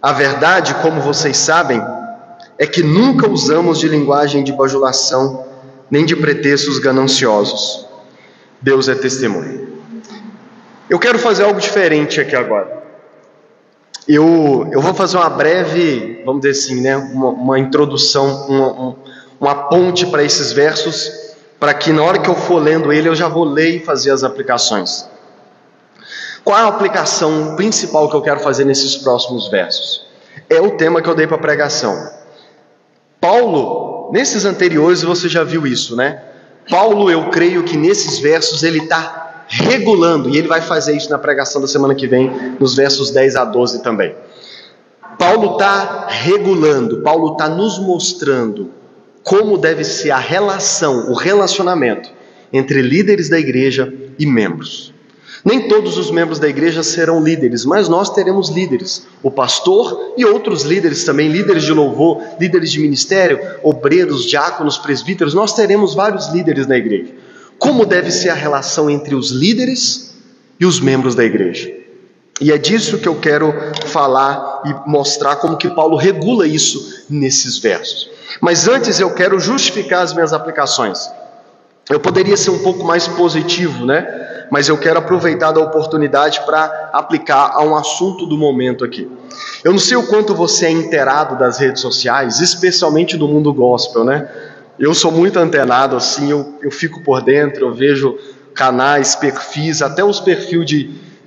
A: a verdade, como vocês sabem, é que nunca usamos de linguagem de bajulação, nem de pretextos gananciosos. Deus é testemunha. Eu quero fazer algo diferente aqui agora. Eu vou fazer uma breve, vamos dizer assim, né, uma introdução, uma ponte para esses versos, para que na hora que eu for lendo ele, eu já vou ler e fazer as aplicações. Qual é a aplicação principal que eu quero fazer nesses próximos versos? É o tema que eu dei para a pregação. Paulo, nesses anteriores você já viu isso, né? Paulo, eu creio que nesses versos ele está regulando, e ele vai fazer isso na pregação da semana que vem, nos versos 10 a 12 também. Paulo está regulando, Paulo está nos mostrando como deve ser a relação, o relacionamento entre líderes da igreja e membros. Nem todos os membros da igreja serão líderes, mas nós teremos líderes. O pastor e outros líderes também, líderes de louvor, líderes de ministério, obreiros, diáconos, presbíteros, nós teremos vários líderes na igreja. Como deve ser a relação entre os líderes e os membros da igreja? E é disso que eu quero falar e mostrar como que Paulo regula isso nesses versos. Mas antes eu quero justificar as minhas aplicações. Eu poderia ser um pouco mais positivo, né? Mas eu quero aproveitar da oportunidade para aplicar a um assunto do momento aqui. Eu não sei o quanto você é inteirado das redes sociais, especialmente do mundo gospel, né? Eu sou muito antenado, assim, eu fico por dentro, eu vejo canais, perfis, até os perfis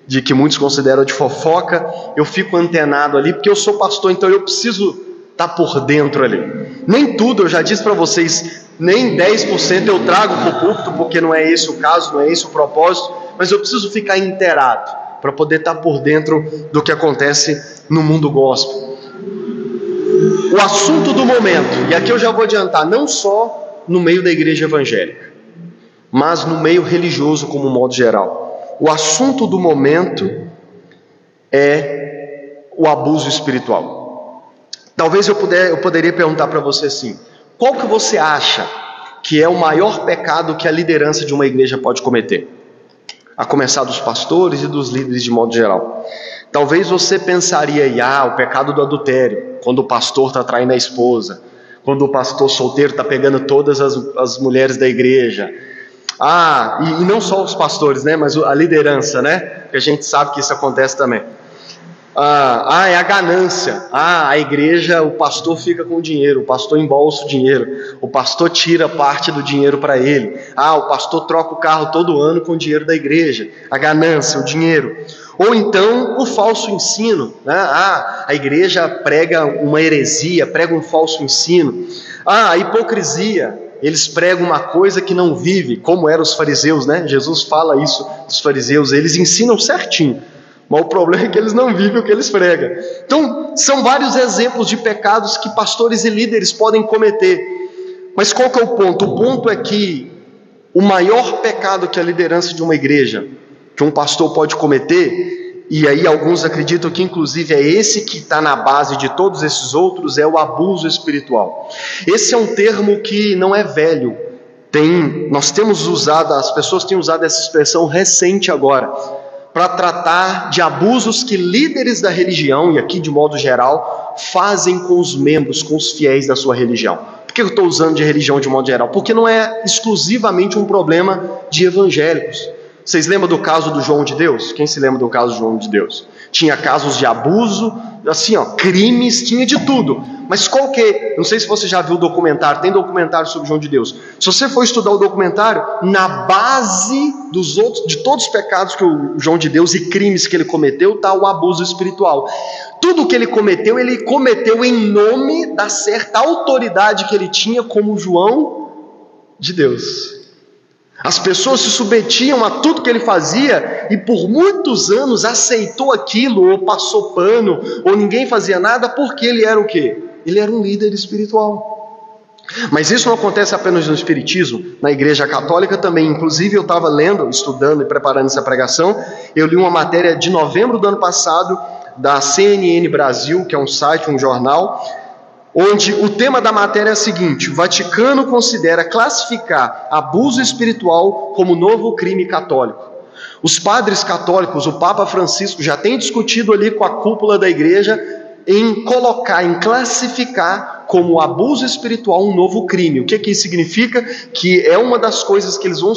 A: de que muitos consideram de fofoca, eu fico antenado ali, porque eu sou pastor, então eu preciso estar por dentro ali. Nem tudo, eu já disse para vocês, nem 10% eu trago para o púlpito, porque não é esse o caso, não é esse o propósito, mas eu preciso ficar inteirado, para poder estar por dentro do que acontece no mundo gospel. O assunto do momento, e aqui eu já vou adiantar, não só no meio da igreja evangélica, mas no meio religioso como modo geral. O assunto do momento é o abuso espiritual. Talvez eu poderia perguntar para você assim, qual que você acha que é o maior pecado que a liderança de uma igreja pode cometer? A começar dos pastores e dos líderes de modo geral. Talvez você pensaria, o pecado do adultério, quando o pastor está traindo a esposa, quando o pastor solteiro está pegando todas as mulheres da igreja. E não só os pastores, né, mas a liderança, né, que a gente sabe que isso acontece também. É a ganância. A igreja, o pastor fica com o dinheiro, o pastor embolsa o dinheiro, o pastor tira parte do dinheiro para ele. O pastor troca o carro todo ano com o dinheiro da igreja. A ganância, o dinheiro. Ou então o falso ensino, né? A igreja prega uma heresia, prega um falso ensino. A hipocrisia, eles pregam uma coisa que não vive, como eram os fariseus, né? Jesus fala isso dos fariseus, eles ensinam certinho, mas o problema é que eles não vivem o que eles pregam. Então, são vários exemplos de pecados que pastores e líderes podem cometer. Mas qual que é o ponto? O ponto é que o maior pecado que a liderança de uma igreja, que um pastor pode cometer, e aí alguns acreditam que inclusive é esse que está na base de todos esses outros, é o abuso espiritual. Esse é um termo que não é velho. As pessoas têm usado essa expressão recente agora, para tratar de abusos que líderes da religião, e aqui de modo geral, fazem com os membros, com os fiéis da sua religião. Por que eu estou usando de religião de modo geral? Porque não é exclusivamente um problema de evangélicos. Vocês lembram do caso do João de Deus? Quem se lembra do caso do João de Deus? Tinha casos de abuso, assim, crimes, tinha de tudo. Mas não sei se você já viu o documentário, tem documentário sobre João de Deus. Se você for estudar o documentário, na base de todos os pecados que o João de Deus e crimes que ele cometeu, está o abuso espiritual. Tudo que ele cometeu em nome da certa autoridade que ele tinha como João de Deus. As pessoas se submetiam a tudo que ele fazia e por muitos anos aceitou aquilo, ou passou pano, ou ninguém fazia nada, porque ele era o quê? Ele era um líder espiritual. Mas isso não acontece apenas no espiritismo, na igreja católica também. Inclusive eu estava lendo, estudando e preparando essa pregação, eu li uma matéria de novembro do ano passado, da CNN Brasil, que é um site, um jornal, onde o tema da matéria é o seguinte: o Vaticano considera classificar abuso espiritual como novo crime católico. Os padres católicos, o Papa Francisco, já tem discutido ali com a cúpula da igreja em classificar como abuso espiritual um novo crime. O que isso significa? Que é uma das coisas que eles vão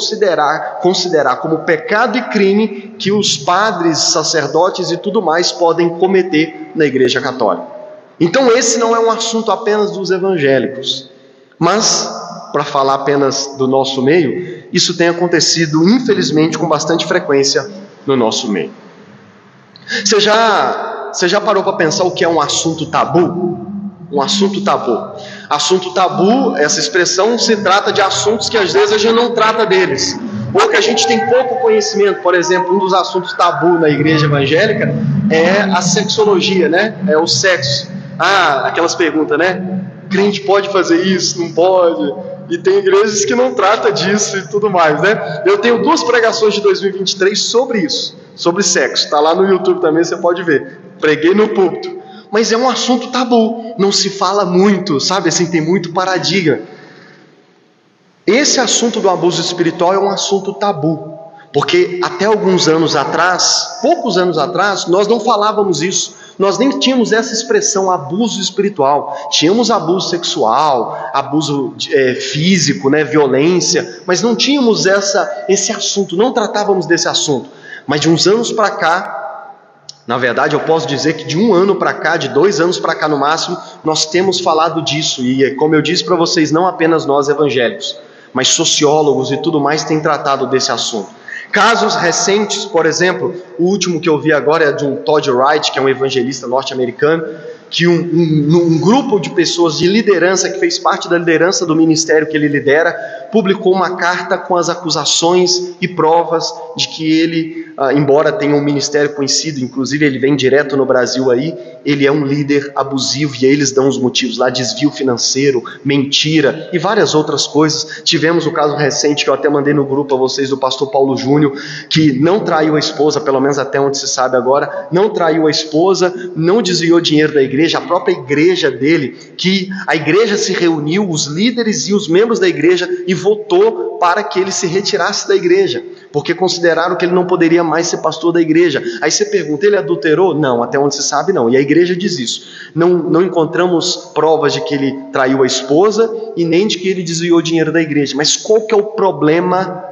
A: considerar como pecado e crime que os padres, sacerdotes e tudo mais podem cometer na igreja católica. Então esse não é um assunto apenas dos evangélicos, mas, para falar apenas do nosso meio, isso tem acontecido, infelizmente, com bastante frequência no nosso meio. Você já parou para pensar o que é um assunto tabu? Um assunto tabu. Assunto tabu, essa expressão se trata de assuntos que às vezes a gente não trata deles, ou que a gente tem pouco conhecimento. Por exemplo, um dos assuntos tabu na igreja evangélica é a sexologia, né? É o sexo. Aquelas perguntas, né? Crente pode fazer isso? Não pode? E tem igrejas que não tratam disso e tudo mais, né? Eu tenho 2 pregações de 2023 sobre isso, sobre sexo. Está lá no YouTube também, você pode ver. Preguei no púlpito. Mas é um assunto tabu, não se fala muito, sabe? Assim, tem muito paradigma. Esse assunto do abuso espiritual é um assunto tabu, porque até alguns anos atrás, poucos anos atrás, nós não falávamos isso. Nós nem tínhamos essa expressão abuso espiritual. Tínhamos abuso sexual, abuso físico, né, violência, mas não tínhamos esse assunto, não tratávamos desse assunto. Mas de uns anos para cá, na verdade eu posso dizer que de 1 ano para cá, de 2 anos para cá no máximo, nós temos falado disso. E como eu disse para vocês, não apenas nós evangélicos, mas sociólogos e tudo mais têm tratado desse assunto. Casos recentes, por exemplo, o último que eu vi agora é de um Todd Wright, que é um evangelista norte-americano, que um grupo de pessoas de liderança, que fez parte da liderança do ministério que ele lidera, publicou uma carta com as acusações e provas de que ele, embora tenha um ministério conhecido, inclusive ele vem direto no Brasil aí, ele é um líder abusivo, e aí eles dão os motivos lá: desvio financeiro, mentira e várias outras coisas. Tivemos o caso recente que eu até mandei no grupo a vocês, do pastor Paulo Júnior, que não traiu a esposa, pelo menos até onde se sabe agora, não traiu a esposa, não desviou dinheiro da igreja, a própria igreja dele, que a igreja se reuniu, os líderes e os membros da igreja, e votou para que ele se retirasse da igreja, porque consideraram que ele não poderia mais ser pastor da igreja. Aí você pergunta, ele adulterou? Não, até onde se sabe não, e a igreja diz isso. Não encontramos provas de que ele traiu a esposa e nem de que ele desviou dinheiro da igreja. Mas qual que é o problema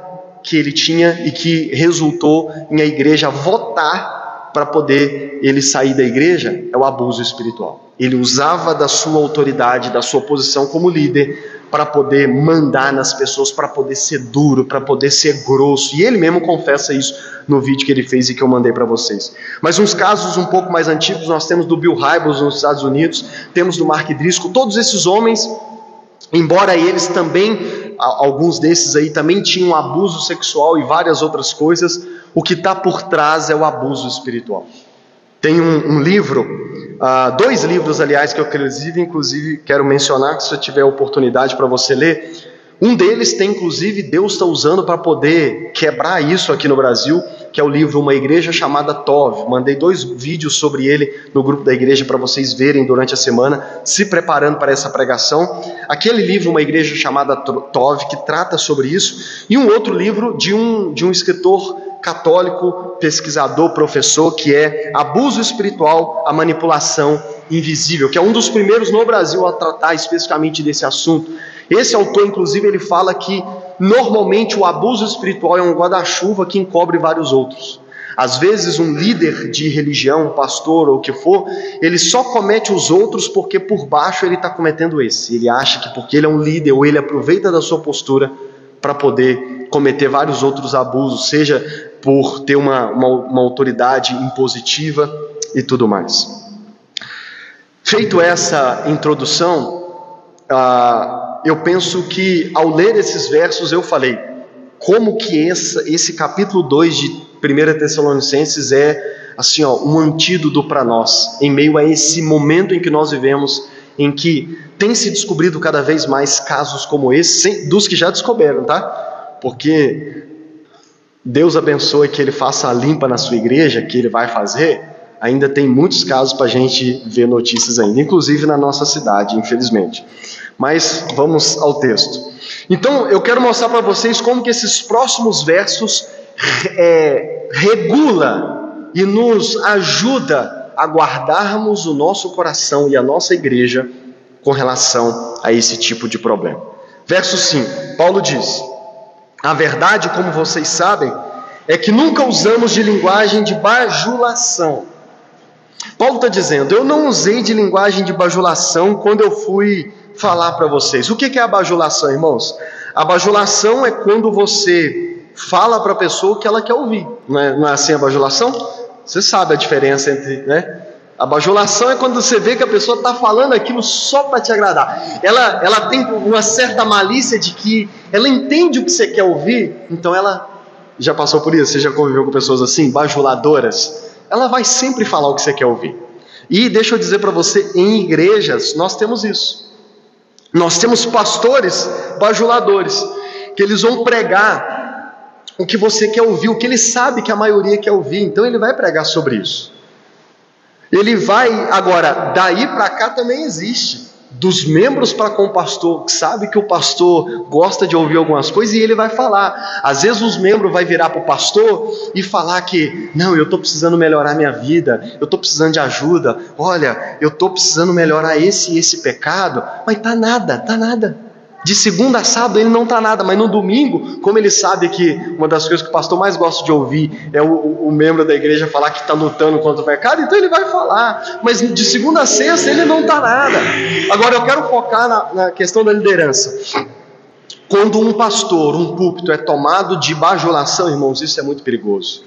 A: que ele tinha e que resultou em a igreja votar para poder ele sair da igreja? É o abuso espiritual. Ele usava da sua autoridade, da sua posição como líder, para poder mandar nas pessoas, para poder ser duro, para poder ser grosso. E ele mesmo confessa isso no vídeo que ele fez e que eu mandei para vocês. Mas uns casos um pouco mais antigos, nós temos do Bill Hybels nos Estados Unidos, temos do Mark Driscoll. Todos esses homens, embora eles também, alguns desses aí também tinham abuso sexual e várias outras coisas, o que está por trás é o abuso espiritual. Tem um livro, 2 livros, aliás, que eu inclusive quero mencionar, se você tiver oportunidade para você ler. Um deles tem, inclusive, Deus está usando para poder quebrar isso aqui no Brasil, que é o livro Uma Igreja Chamada Tov. Mandei 2 vídeos sobre ele no grupo da igreja para vocês verem durante a semana, se preparando para essa pregação. Aquele livro, Uma Igreja Chamada Tov, que trata sobre isso. E um outro livro de um escritor católico, pesquisador, professor, que é Abuso Espiritual, a Manipulação Invisível, que é um dos primeiros no Brasil a tratar especificamente desse assunto. Esse autor, inclusive, ele fala que normalmente o abuso espiritual é um guarda-chuva que encobre vários outros. Às vezes um líder de religião, um pastor ou o que for, ele só comete os outros porque por baixo ele está cometendo esse. Ele acha que porque ele é um líder, ou ele aproveita da sua postura para poder cometer vários outros abusos, seja por ter uma autoridade impositiva e tudo mais. Feito essa introdução, eu penso que ao ler esses versos eu falei como que esse capítulo 2 de 1 Tessalonicenses é assim, um antídoto para nós, em meio a esse momento em que nós vivemos, em que tem se descobrido cada vez mais casos como esse, dos que já descobriram, tá? Porque Deus abençoe que Ele faça a limpa na sua igreja, que Ele vai fazer. Ainda tem muitos casos para a gente ver notícias ainda, inclusive na nossa cidade, infelizmente. Mas vamos ao texto. Então eu quero mostrar para vocês como que esses próximos versos regula e nos ajuda a guardarmos o nosso coração e a nossa igreja com relação a esse tipo de problema. Verso 5, Paulo diz: a verdade, como vocês sabem, é que nunca usamos de linguagem de bajulação. Paulo está dizendo, eu não usei de linguagem de bajulação quando eu fui falar para vocês. O que é a bajulação, irmãos? A bajulação é quando você fala para a pessoa o que ela quer ouvir. Não é assim a bajulação? Você sabe a diferença entre, né? A bajulação é quando você vê que a pessoa está falando aquilo só para te agradar. Ela tem uma certa malícia de que ela entende o que você quer ouvir, então ela já passou por isso, você já conviveu com pessoas assim, bajuladoras? Ela vai sempre falar o que você quer ouvir. E deixa eu dizer para você, em igrejas nós temos isso. Nós temos pastores bajuladores, que eles vão pregar o que você quer ouvir, o que ele sabe que a maioria quer ouvir, então ele vai pregar sobre isso. Ele vai, agora, daí para cá também existe, dos membros para com o pastor, que sabe que o pastor gosta de ouvir algumas coisas e ele vai falar. Às vezes os membros vai virar para o pastor e falar que, não, eu estou precisando melhorar minha vida, eu estou precisando de ajuda, olha, eu estou precisando melhorar esse e esse pecado, mas tá nada. De segunda a sábado ele não está nada, mas no domingo, como ele sabe que uma das coisas que o pastor mais gosta de ouvir é o membro da igreja falar que está lutando contra o pecado, então ele vai falar, mas de segunda a sexta ele não está nada. Agora eu quero focar na questão da liderança. Quando um pastor, um púlpito é tomado de bajulação, irmãos, isso é muito perigoso,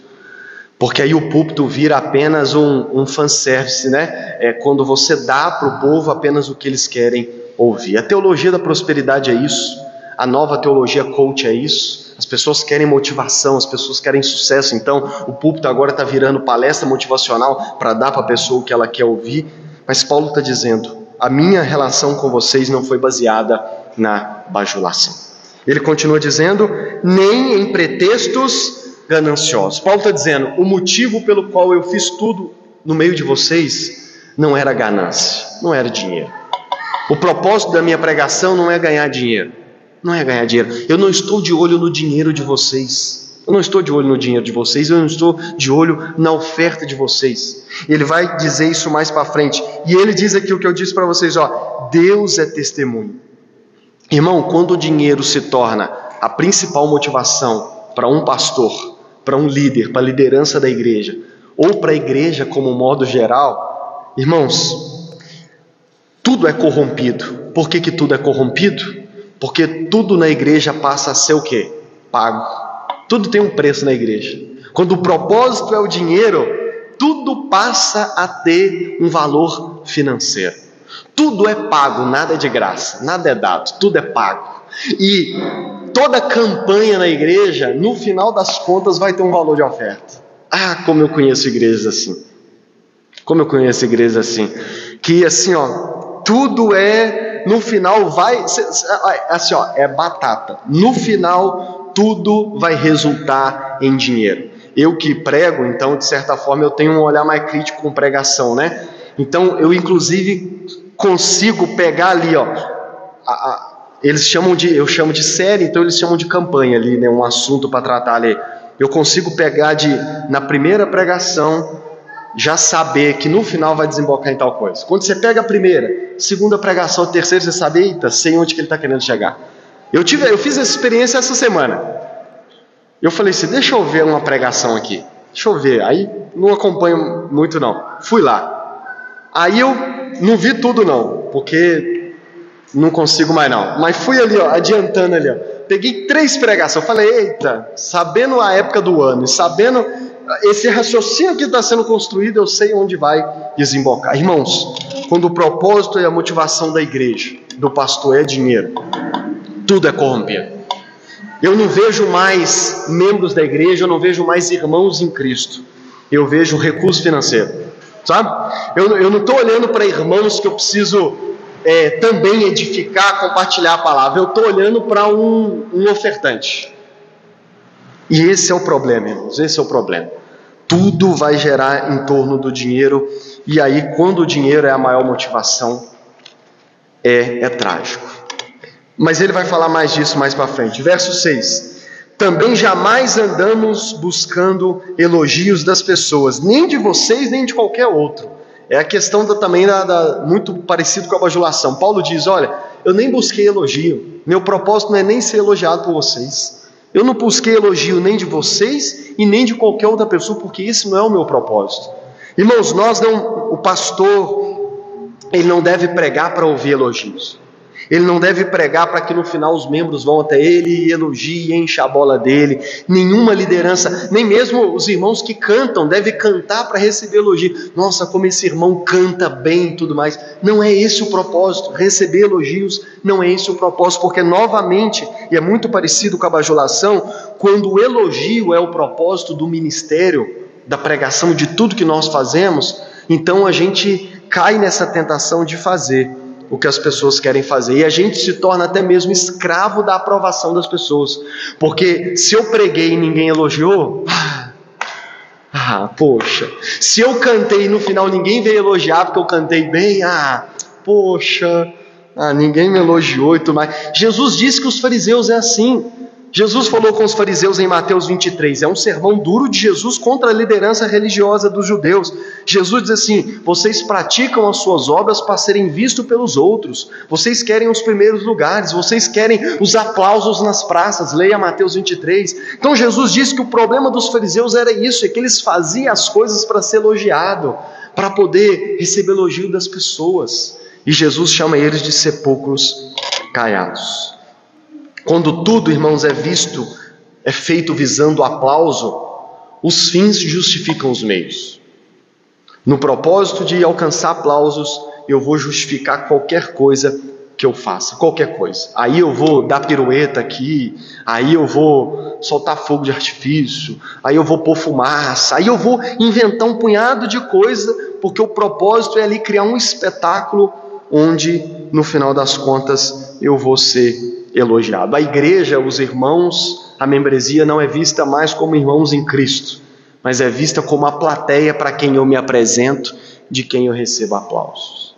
A: porque aí o púlpito vira apenas um fanservice, né? É quando você dá para o povo apenas o que eles querem ouvir. A teologia da prosperidade é isso, a nova teologia coach é isso. As pessoas querem motivação, as pessoas querem sucesso, então o púlpito agora está virando palestra motivacional para dar para a pessoa o que ela quer ouvir. Mas Paulo está dizendo, a minha relação com vocês não foi baseada na bajulação. Ele continua dizendo, nem em pretextos gananciosos. Paulo está dizendo, o motivo pelo qual eu fiz tudo no meio de vocês não era ganância, não era dinheiro. O propósito da minha pregação não é ganhar dinheiro. Não é ganhar dinheiro. Eu não estou de olho no dinheiro de vocês. Eu não estou de olho no dinheiro de vocês. Eu não estou de olho na oferta de vocês. Ele vai dizer isso mais para frente. E ele diz aqui o que eu disse para vocês, ó. Deus é testemunho. Irmão, quando o dinheiro se torna a principal motivação para um pastor, para um líder, para a liderança da igreja, ou para a igreja como modo geral, irmãos, tudo é corrompido. Por que tudo é corrompido? Porque tudo na igreja passa a ser o quê? Pago. Tudo tem um preço na igreja. Quando o propósito é o dinheiro, tudo passa a ter um valor financeiro. Tudo é pago, nada é de graça, nada é dado, tudo é pago. E toda campanha na igreja, no final das contas, vai ter um valor de oferta. Ah, como eu conheço igrejas assim. Como eu conheço igrejas assim. Que assim, ó, tudo é, no final vai, assim ó, é batata. No final, tudo vai resultar em dinheiro. Eu que prego, então, de certa forma, eu tenho um olhar mais crítico com pregação, né? Então, eu inclusive consigo pegar ali, ó, eles chamam de, eu chamo de série, então eles chamam de campanha ali, né? Um assunto para tratar ali. Eu consigo pegar na primeira pregação, já saber que no final vai desembocar em tal coisa. Quando você pega a primeira, segunda pregação, a terceira, você sabe, eita, sei onde que ele está querendo chegar. Eu fiz essa experiência essa semana. Eu falei assim, deixa eu ver uma pregação aqui. Deixa eu ver. Aí não acompanho muito não. Fui lá. Aí eu não vi tudo não, porque não consigo mais não. Mas fui ali, ó, adiantando ali, ó. Peguei 3 pregações. Eu falei, eita, sabendo a época do ano e sabendo esse raciocínio que está sendo construído, eu sei onde vai desembocar. Irmãos, quando o propósito e a motivação da igreja, do pastor é dinheiro, tudo é corrompido. Eu não vejo mais membros da igreja, eu não vejo mais irmãos em Cristo. Eu vejo recurso financeiro, sabe? Eu não estou olhando para irmãos que eu preciso também edificar, compartilhar a palavra. Eu estou olhando para um ofertante. E esse é o problema, irmãos, esse é o problema. Tudo vai gerar em torno do dinheiro, e aí quando o dinheiro é a maior motivação, é trágico. Mas ele vai falar mais disso mais para frente. Verso 6. Também jamais andamos buscando elogios das pessoas, nem de vocês, nem de qualquer outro. É a questão também muito parecido com a bajulação. Paulo diz, olha, eu nem busquei elogio, meu propósito não é nem ser elogiado por vocês. Eu não busquei elogio nem de vocês e nem de qualquer outra pessoa, porque esse não é o meu propósito. Irmãos, o pastor, ele não deve pregar para ouvir elogios. Ele não deve pregar para que no final os membros vão até ele e elogiem e enchem a bola dele. Nenhuma liderança, nem mesmo os irmãos que cantam, devem cantar para receber elogio. Nossa, como esse irmão canta bem e tudo mais. Não é esse o propósito. Receber elogios não é esse o propósito, porque novamente, e é muito parecido com a bajulação, quando o elogio é o propósito do ministério, da pregação, de tudo que nós fazemos, então a gente cai nessa tentação de fazer o que as pessoas querem fazer, e a gente se torna até mesmo escravo da aprovação das pessoas, porque se eu preguei e ninguém elogiou, poxa, se eu cantei e no final ninguém veio elogiar porque eu cantei bem, poxa, ninguém me elogiou e tudo mais. Jesus disse que os fariseus é assim. Jesus falou com os fariseus em Mateus 23, é um sermão duro de Jesus contra a liderança religiosa dos judeus. Jesus diz assim: vocês praticam as suas obras para serem vistos pelos outros, vocês querem os primeiros lugares, vocês querem os aplausos nas praças, leia Mateus 23. Então Jesus disse que o problema dos fariseus era isso, é que eles faziam as coisas para ser elogiado, para poder receber elogio das pessoas, e Jesus chama eles de sepulcros caiados. Quando tudo, irmãos, é feito visando o aplauso, os fins justificam os meios. No propósito de alcançar aplausos, eu vou justificar qualquer coisa que eu faça, qualquer coisa. Aí eu vou dar pirueta aqui, aí eu vou soltar fogo de artifício, aí eu vou pôr fumaça, aí eu vou inventar um punhado de coisa, porque o propósito é ali criar um espetáculo onde, no final das contas, eu vou ser elogiado. A igreja, os irmãos, a membresia não é vista mais como irmãos em Cristo, mas é vista como a plateia para quem eu me apresento, de quem eu recebo aplausos.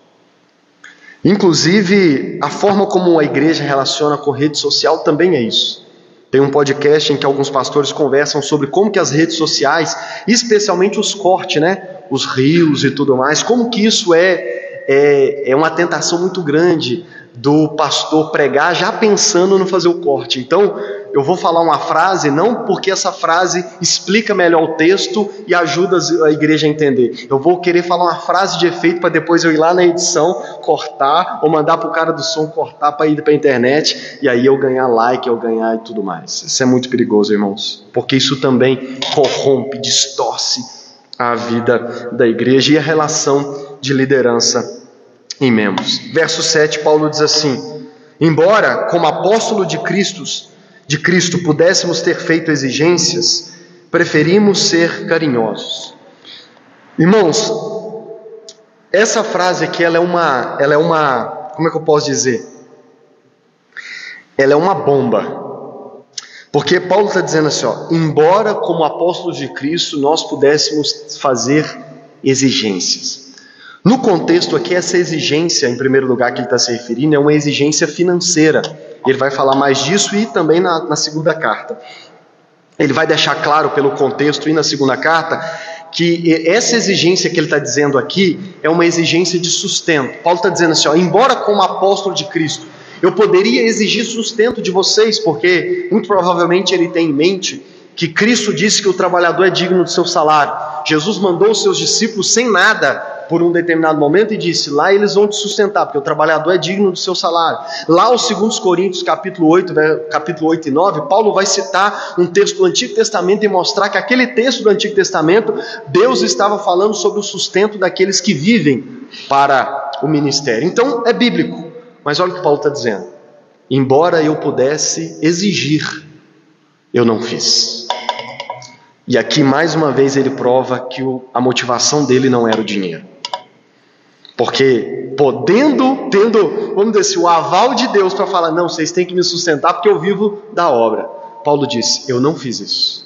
A: Inclusive, a forma como a igreja relaciona com rede social também é isso. Tem um podcast em que alguns pastores conversam sobre como que as redes sociais, especialmente os cortes, os reels e tudo mais, como que isso é uma tentação muito grande do pastor pregar já pensando no fazer o corte. Então, eu vou falar uma frase, não porque essa frase explica melhor o texto e ajuda a igreja a entender. Eu vou querer falar uma frase de efeito para depois eu ir lá na edição, cortar, ou mandar para o cara do som cortar para ir para a internet, e aí eu ganhar like, eu ganhar e tudo mais. Isso é muito perigoso, irmãos, porque isso também corrompe, distorce a vida da igreja e a relação de liderança em membros. Verso 7, Paulo diz assim: embora como apóstolo de Cristo pudéssemos ter feito exigências, preferimos ser carinhosos. Irmãos, essa frase aqui, ela é uma, como é que eu posso dizer? Ela é uma bomba. Porque Paulo está dizendo assim, embora como apóstolos de Cristo nós pudéssemos fazer exigências. No contexto aqui, essa exigência, em primeiro lugar, que ele está se referindo, é uma exigência financeira. Ele vai falar mais disso e também na segunda carta. Ele vai deixar claro pelo contexto e na segunda carta que essa exigência que ele está dizendo aqui é uma exigência de sustento. Paulo está dizendo assim, embora como apóstolo de Cristo, eu poderia exigir sustento de vocês, porque muito provavelmente ele tem em mente que Cristo disse que o trabalhador é digno do seu salário. Jesus mandou os seus discípulos sem nada por um determinado momento e disse, lá eles vão te sustentar, porque o trabalhador é digno do seu salário. Lá aos 2 Coríntios, capítulo 8 e 9, Paulo vai citar um texto do Antigo Testamento e mostrar que aquele texto do Antigo Testamento, Deus estava falando sobre o sustento daqueles que vivem para o ministério. Então é bíblico, mas olha o que Paulo está dizendo: embora eu pudesse exigir, eu não fiz. E aqui mais uma vez ele prova que a motivação dele não era o dinheiro. Porque tendo, vamos dizer assim, o aval de Deus para falar, não, vocês têm que me sustentar porque eu vivo da obra. Paulo disse, eu não fiz isso.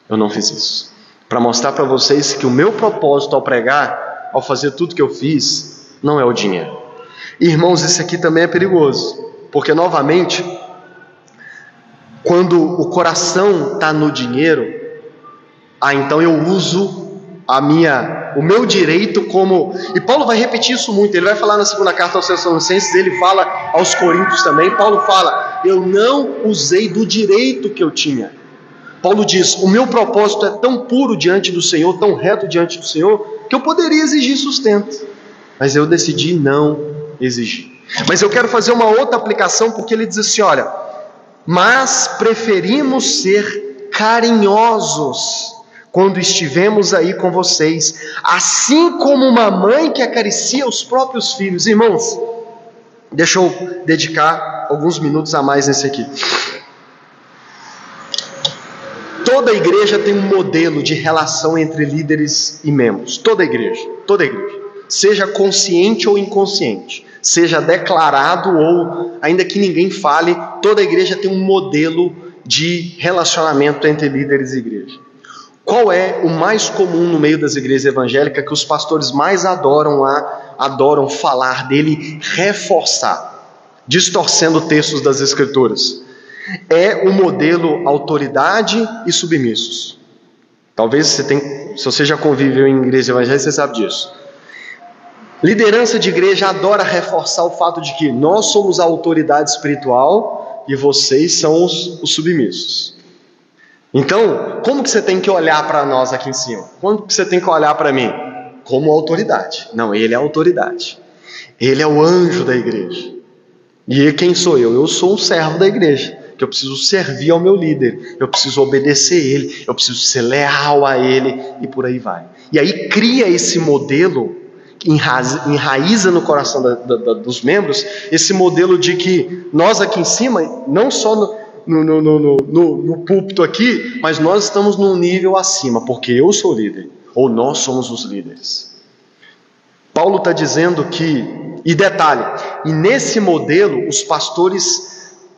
A: Eu não fiz isso. Para mostrar para vocês que o meu propósito ao pregar, ao fazer tudo que eu fiz, não é o dinheiro. Irmãos, isso aqui também é perigoso. Porque novamente, quando o coração está no dinheiro, então eu uso o meu direito como... E Paulo vai repetir isso muito, ele vai falar na segunda carta aos Tessalonicenses, ele fala aos Coríntios também, Paulo fala, eu não usei do direito que eu tinha. Paulo diz, o meu propósito é tão puro diante do Senhor, tão reto diante do Senhor, que eu poderia exigir sustento, mas eu decidi não exigir. Mas eu quero fazer uma outra aplicação, porque ele diz assim, olha, mas preferimos ser carinhosos quando estivemos aí com vocês, assim como uma mãe que acaricia os próprios filhos. Irmãos, deixa eu dedicar alguns minutos a mais nesse aqui. Toda igreja tem um modelo de relação entre líderes e membros. Toda igreja. Seja consciente ou inconsciente, seja declarado ou ainda que ninguém fale, toda igreja tem um modelo de relacionamento entre líderes e igreja. Qual é o mais comum no meio das igrejas evangélicas que os pastores mais adoram falar dele, reforçar, distorcendo textos das Escrituras? É o modelo autoridade e submissos. Talvez se você já conviveu em igreja evangélica, você sabe disso. Liderança de igreja adora reforçar o fato de que nós somos a autoridade espiritual e vocês são os submissos. Então, como que você tem que olhar para nós aqui em cima? Como que você tem que olhar para mim? Como autoridade. Não, ele é a autoridade. Ele é o anjo da igreja. E quem sou eu? Eu sou um servo da igreja, que eu preciso servir ao meu líder, eu preciso obedecer ele, eu preciso ser leal a ele, e por aí vai. E aí cria esse modelo, enraiza no coração dos membros, esse modelo de que nós aqui em cima, não só no púlpito aqui, mas nós estamos num nível acima, porque eu sou líder, ou nós somos os líderes. Paulo está dizendo que, e detalhe, e nesse modelo os pastores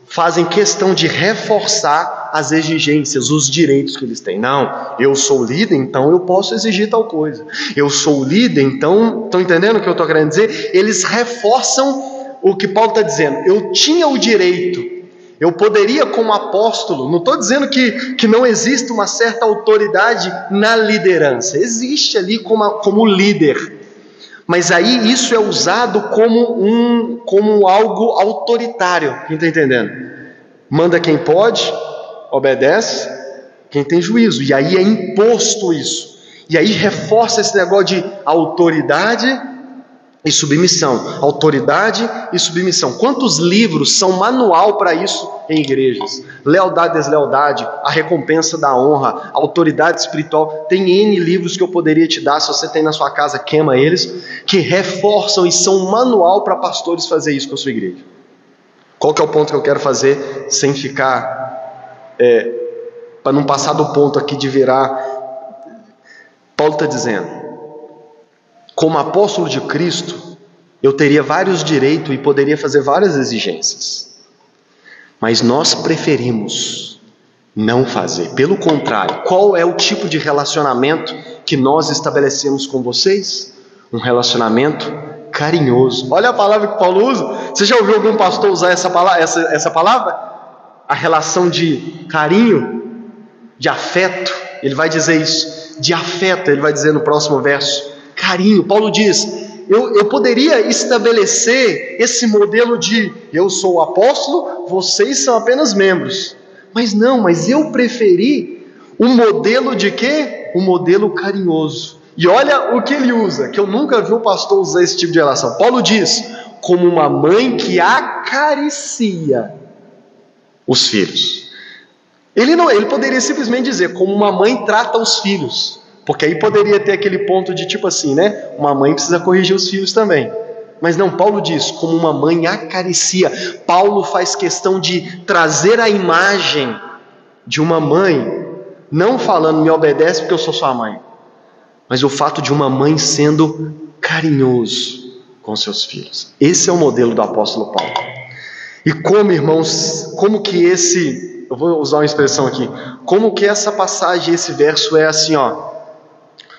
A: fazem questão de reforçar as exigências, os direitos que eles têm. Não, eu sou líder, então eu posso exigir tal coisa. Eu sou líder, então... Estão entendendo o que eu estou querendo dizer? Eles reforçam o que Paulo está dizendo. Eu tinha o direito, eu poderia como apóstolo, não estou dizendo que não existe uma certa autoridade na liderança. Existe ali como líder. Mas aí isso é usado como algo autoritário. Quem está entendendo? Manda quem pode, obedece quem tem juízo. E aí é imposto isso. E aí reforça esse negócio de autoridade e submissão. Autoridade e submissão. Quantos livros são manual para isso em igrejas? Lealdade e deslealdade, a recompensa da honra, autoridade espiritual. Tem N livros que eu poderia te dar, se você tem na sua casa, queima eles, que reforçam e são manual para pastores fazer isso com a sua igreja. Qual que é o ponto que eu quero fazer sem ficar, para não passar do ponto aqui de virar... Paulo está dizendo, como apóstolo de Cristo, eu teria vários direitos e poderia fazer várias exigências. Mas nós preferimos não fazer. Pelo contrário, qual é o tipo de relacionamento que nós estabelecemos com vocês? Um relacionamento carinhoso. Olha a palavra que Paulo usa. Você já ouviu algum pastor usar essa palavra? A relação de carinho, de afeto. Ele vai dizer isso. De afeto, ele vai dizer no próximo verso. Carinho. Paulo diz, eu poderia estabelecer esse modelo de eu sou o apóstolo, vocês são apenas membros. Mas não, mas eu preferi um modelo de quê? Um modelo carinhoso. E olha o que ele usa, que eu nunca vi o pastor usar esse tipo de relação. Paulo diz, como uma mãe que acaricia os filhos. Ele poderia simplesmente dizer, como uma mãe trata os filhos. Porque aí poderia ter aquele ponto de tipo assim, né? Uma mãe precisa corrigir os filhos também. Mas não, Paulo diz, como uma mãe acaricia. Paulo faz questão de trazer a imagem de uma mãe, não falando, me obedece porque eu sou sua mãe, mas o fato de uma mãe sendo carinhoso com seus filhos. Esse é o modelo do apóstolo Paulo. E como, irmãos, como que eu vou usar uma expressão aqui, como que essa passagem, esse verso é assim,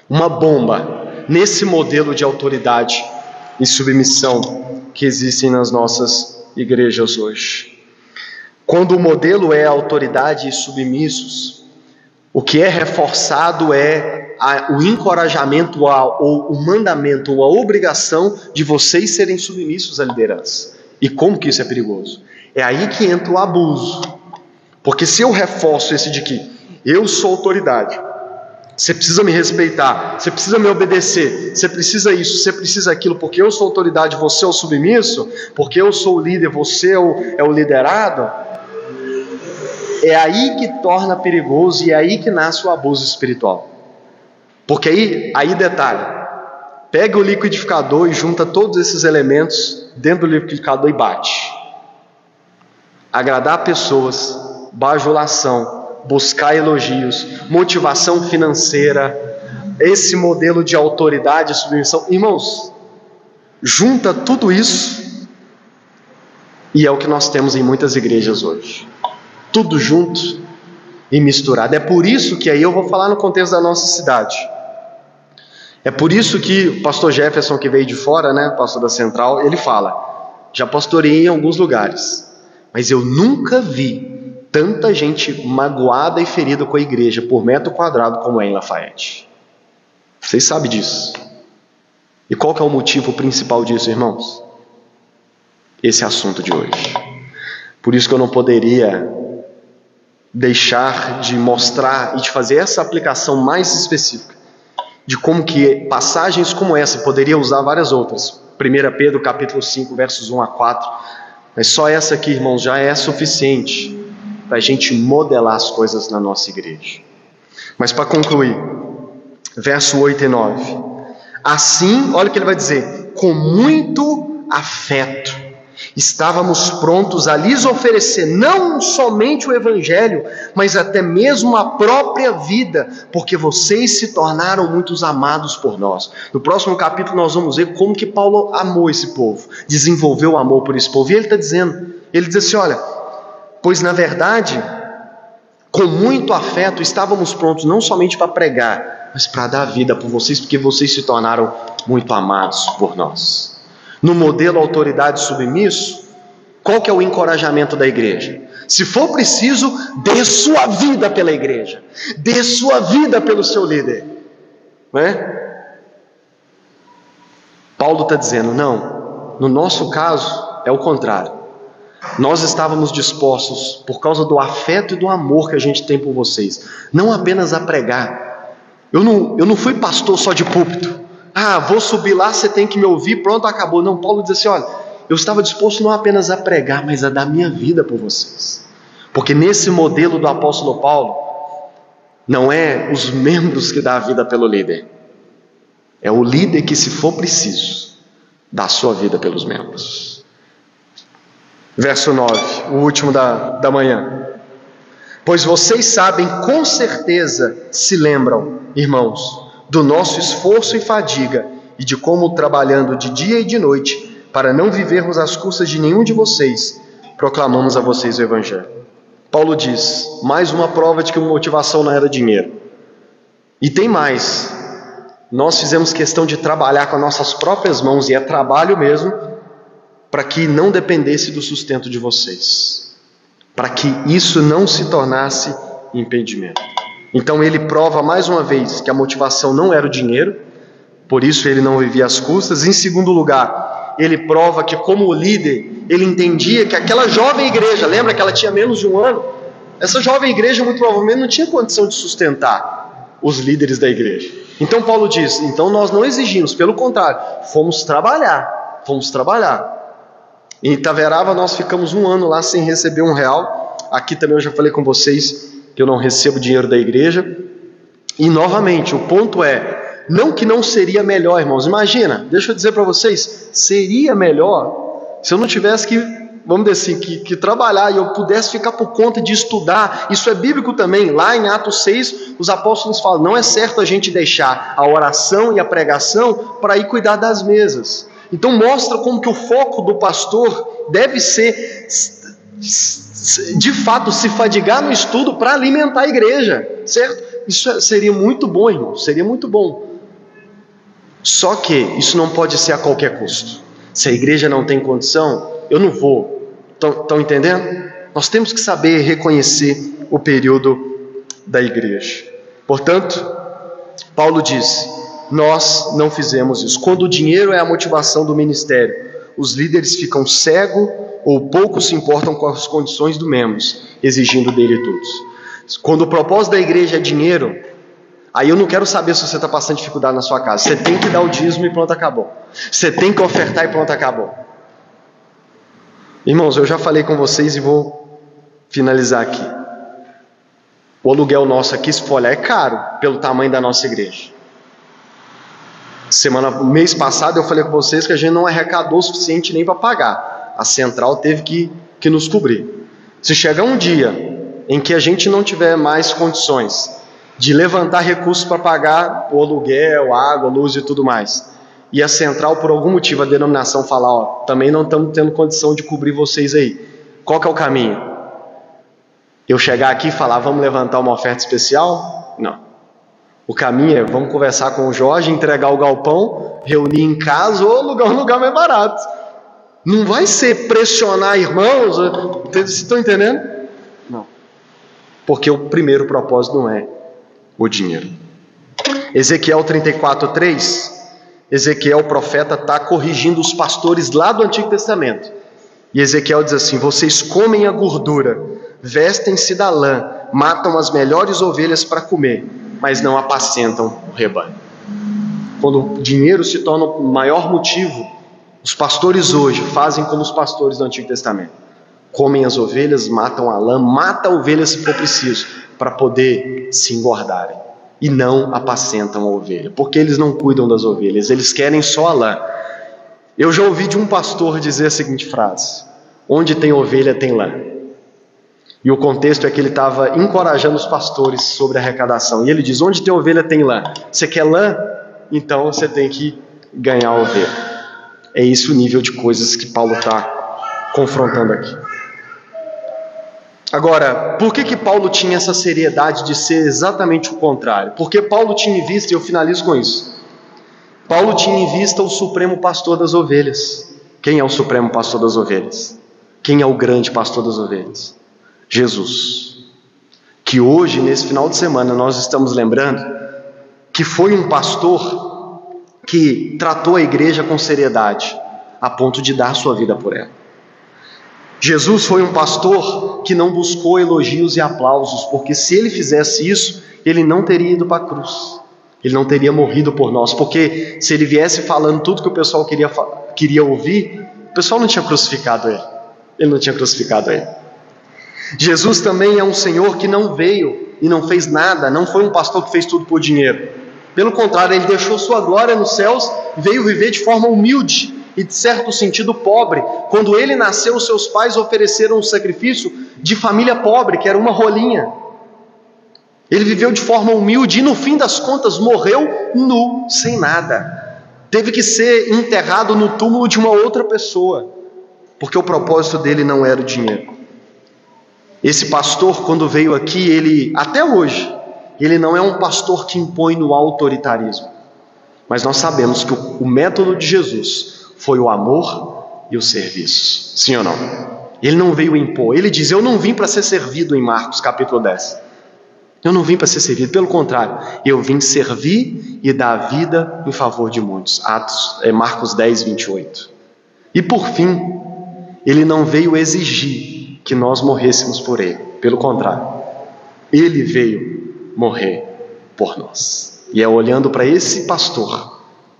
A: uma bomba nesse modelo de autoridade e submissão que existem nas nossas igrejas hoje. Quando o modelo é autoridade e submissos, o que é reforçado é o encorajamento ou o mandamento ou a obrigação de vocês serem submissos à liderança. E como que isso é perigoso? É aí que entra o abuso. Porque se eu reforço esse de que eu sou autoridade, Você precisa me respeitar, você precisa me obedecer, você precisa isso, você precisa aquilo, porque eu sou autoridade, você é o submisso, porque eu sou o líder, você é o liderado. É aí que torna perigoso e é aí que nasce o abuso espiritual. Porque aí detalhe, pega o liquidificador e junta todos esses elementos dentro do liquidificador e bate. Agradar pessoas, bajulação, buscar elogios, motivação financeira, esse modelo de autoridade e submissão. Irmãos, junta tudo isso e é o que nós temos em muitas igrejas hoje. Tudo junto e misturado. É por isso que aí eu vou falar no contexto da nossa cidade. É por isso que o pastor Jefferson, que veio de fora, né, pastor da Central, ele fala: já pastoreei em alguns lugares, mas eu nunca vi tanta gente magoada e ferida com a igreja por metro quadrado como é em Lafayette. Vocês sabem disso. E qual que é o motivo principal disso, irmãos? Esse assunto de hoje. Por isso que eu não poderia deixar de mostrar e de fazer essa aplicação mais específica de como que passagens como essa, poderia usar várias outras. 1 Pedro capítulo 5, versos 1 a 4. Mas só essa aqui, irmãos, já é suficiente para a gente modelar as coisas na nossa igreja. Mas para concluir, verso 8 e 9. Assim, olha o que ele vai dizer: com muito afeto estávamos prontos a lhes oferecer não somente o Evangelho, mas até mesmo a própria vida, porque vocês se tornaram muitos amados por nós. No próximo capítulo nós vamos ver como que Paulo amou esse povo, desenvolveu o amor por esse povo. E ele está dizendo, ele diz assim: olha, pois na verdade, com muito afeto estávamos prontos não somente para pregar, mas para dar vida por vocês, porque vocês se tornaram muito amados por nós. No modelo autoridade submisso, qual que é o encorajamento da igreja? Se for preciso, dê sua vida pela igreja, dê sua vida pelo seu líder, não é? Paulo está dizendo, não, no nosso caso é o contrário. Nós estávamos dispostos, por causa do afeto e do amor que a gente tem por vocês, não apenas a pregar. Eu não fui pastor só de púlpito. Vou subir lá, você tem que me ouvir, pronto, acabou. Não, Paulo diz assim: olha, eu estava disposto não apenas a pregar, mas a dar minha vida por vocês. Porque nesse modelo do apóstolo Paulo, não é os membros que dão a vida pelo líder, é o líder que, se for preciso, dá a sua vida pelos membros. Verso 9, o último da manhã. Pois vocês sabem, com certeza se lembram, irmãos, do nosso esforço e fadiga, e de como, trabalhando de dia e de noite, para não vivermos às custas de nenhum de vocês, proclamamos a vocês o Evangelho. Paulo diz, mais uma prova de que a motivação não era dinheiro. E tem mais, nós fizemos questão de trabalhar com as nossas próprias mãos, e é trabalho mesmo, para que não dependesse do sustento de vocês, para que isso não se tornasse impedimento. Então ele prova mais uma vez que a motivação não era o dinheiro, por isso ele não vivia às custas. Em segundo lugar, ele prova que, como líder, ele entendia que aquela jovem igreja, lembra que ela tinha menos de um ano? Essa jovem igreja muito provavelmente não tinha condição de sustentar os líderes da igreja. Então Paulo diz, então nós não exigimos, pelo contrário, fomos trabalhar. Em Itaverava nós ficamos 1 ano lá sem receber R$1. Aqui também eu já falei com vocês que eu não recebo dinheiro da igreja. E novamente, o ponto é, não que não seria melhor, irmãos. Imagina, deixa eu dizer para vocês, seria melhor se eu não tivesse que, vamos dizer assim, que trabalhar e eu pudesse ficar por conta de estudar. Isso é bíblico também. Lá em Atos 6, os apóstolos falam, não é certo a gente deixar a oração e a pregação para ir cuidar das mesas. Então mostra como que o foco do pastor deve ser, de fato, se fadigar no estudo para alimentar a igreja, certo? Isso seria muito bom, irmão, seria muito bom. Só que isso não pode ser a qualquer custo. Se a igreja não tem condição, eu não vou. Estão entendendo? Nós temos que saber reconhecer o período da igreja. Portanto, Paulo diz, nós não fizemos isso. Quando o dinheiro é a motivação do ministério, os líderes ficam cegos ou pouco se importam com as condições dos membros, exigindo dele tudo. Quando o propósito da igreja é dinheiro, Aí eu não quero saber se você está passando dificuldade na sua casa. Você tem que dar o dízimo e pronto, acabou. Você tem que ofertar e pronto, acabou. Irmãos, eu já falei com vocês e vou finalizar aqui. O aluguel nosso aqui, se for olhar, é caro pelo tamanho da nossa igreja. Mês passado eu falei com vocês que a gente não arrecadou o suficiente nem para pagar. A central teve que nos cobrir. Se chegar um dia em que a gente não tiver mais condições de levantar recursos para pagar o aluguel, água, luz e tudo mais, e a central, por algum motivo, a denominação falar, ó, também não estamos tendo condição de cobrir vocês aí, qual que é o caminho? Eu chegar aqui e falar, vamos levantar uma oferta especial? Não. O caminho é, vamos conversar com o Jorge, entregar o galpão, reunir em casa ou alugar um lugar mais barato. Não vai ser pressionar irmãos, vocês estão entendendo? Não. Porque o primeiro propósito não é o dinheiro. Ezequiel 34:3, Ezequiel, o profeta, está corrigindo os pastores lá do Antigo Testamento. E Ezequiel diz assim: vocês comem a gordura, vestem-se da lã, matam as melhores ovelhas para comer, mas não apacentam o rebanho. Quando o dinheiro se torna o maior motivo, os pastores hoje fazem como os pastores do Antigo Testamento: comem as ovelhas, matam a lã, mata a ovelha se for preciso, para poder se engordarem, e não apacentam a ovelha, porque eles não cuidam das ovelhas, eles querem só a lã. Eu já ouvi de um pastor dizer a seguinte frase: onde tem ovelha tem lã. E o contexto é que ele estava encorajando os pastores sobre a arrecadação, e ele diz: onde tem ovelha tem lã. Você quer lã? Então você tem que ganhar a ovelha. É esse o nível de coisas que Paulo está confrontando aqui. Agora, por que Paulo tinha essa seriedade de ser exatamente o contrário? Porque Paulo tinha em vista, e eu finalizo com isso, Paulo tinha em vista o supremo pastor das ovelhas. Quem é o supremo pastor das ovelhas? Quem é o grande pastor das ovelhas? Jesus. Que hoje, nesse final de semana, nós estamos lembrando que foi um pastor que tratou a igreja com seriedade, a ponto de dar sua vida por ela. Jesus foi um pastor que não buscou elogios e aplausos, porque se ele fizesse isso, ele não teria ido para a cruz, ele não teria morrido por nós, porque se ele viesse falando tudo que o pessoal queria ouvir, o pessoal não tinha crucificado ele não tinha crucificado ele. Jesus também é um Senhor que não veio e não fez nada, não foi um pastor que fez tudo por dinheiro. Pelo contrário, ele deixou sua glória nos céus, veio viver de forma humilde e, de certo sentido, pobre. Quando ele nasceu, seus pais ofereceram um sacrifício de família pobre, que era uma rolinha. Ele viveu de forma humilde e, no fim das contas, morreu nu, sem nada. Teve que ser enterrado no túmulo de uma outra pessoa, porque o propósito dele não era o dinheiro. Esse pastor, quando veio aqui, ele, até hoje, ele não é um pastor que impõe no autoritarismo. Mas nós sabemos que o método de Jesus foi o amor e o serviço. Sim ou não? Ele não veio impor. Ele diz: eu não vim para ser servido, em Marcos capítulo 10. Eu não vim para ser servido, pelo contrário, eu vim servir e dar a vida em favor de muitos. Marcos 10, 28. E por fim, ele não veio exigir que nós morrêssemos por ele. Pelo contrário, ele veio morrer por nós. E é olhando para esse pastor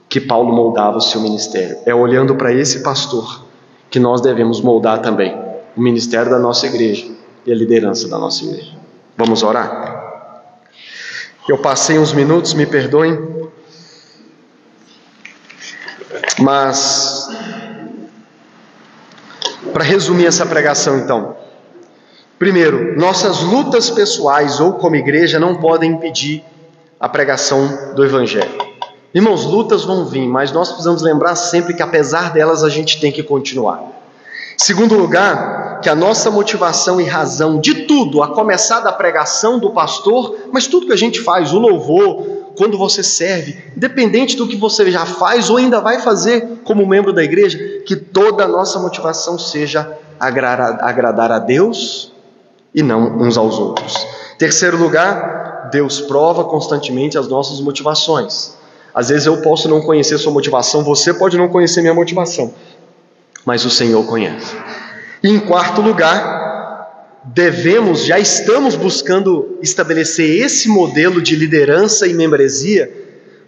A: que Paulo moldava o seu ministério. É olhando para esse pastor que nós devemos moldar também o ministério da nossa igreja e a liderança da nossa igreja. Vamos orar? Eu passei uns minutos, me perdoem, mas para resumir essa pregação então, primeiro, nossas lutas pessoais ou como igreja não podem impedir a pregação do Evangelho. Irmãos, lutas vão vir, mas nós precisamos lembrar sempre que apesar delas a gente tem que continuar. Segundo lugar, que a nossa motivação e razão de tudo, a começar da pregação do pastor, mas tudo que a gente faz, o louvor, quando você serve, independente do que você já faz ou ainda vai fazer como membro da igreja, que toda a nossa motivação seja agradar a Deus e não uns aos outros. Terceiro lugar, Deus prova constantemente as nossas motivações. Às vezes eu posso não conhecer sua motivação, você pode não conhecer minha motivação, mas o Senhor conhece. E em quarto lugar, já estamos buscando estabelecer esse modelo de liderança e membresia,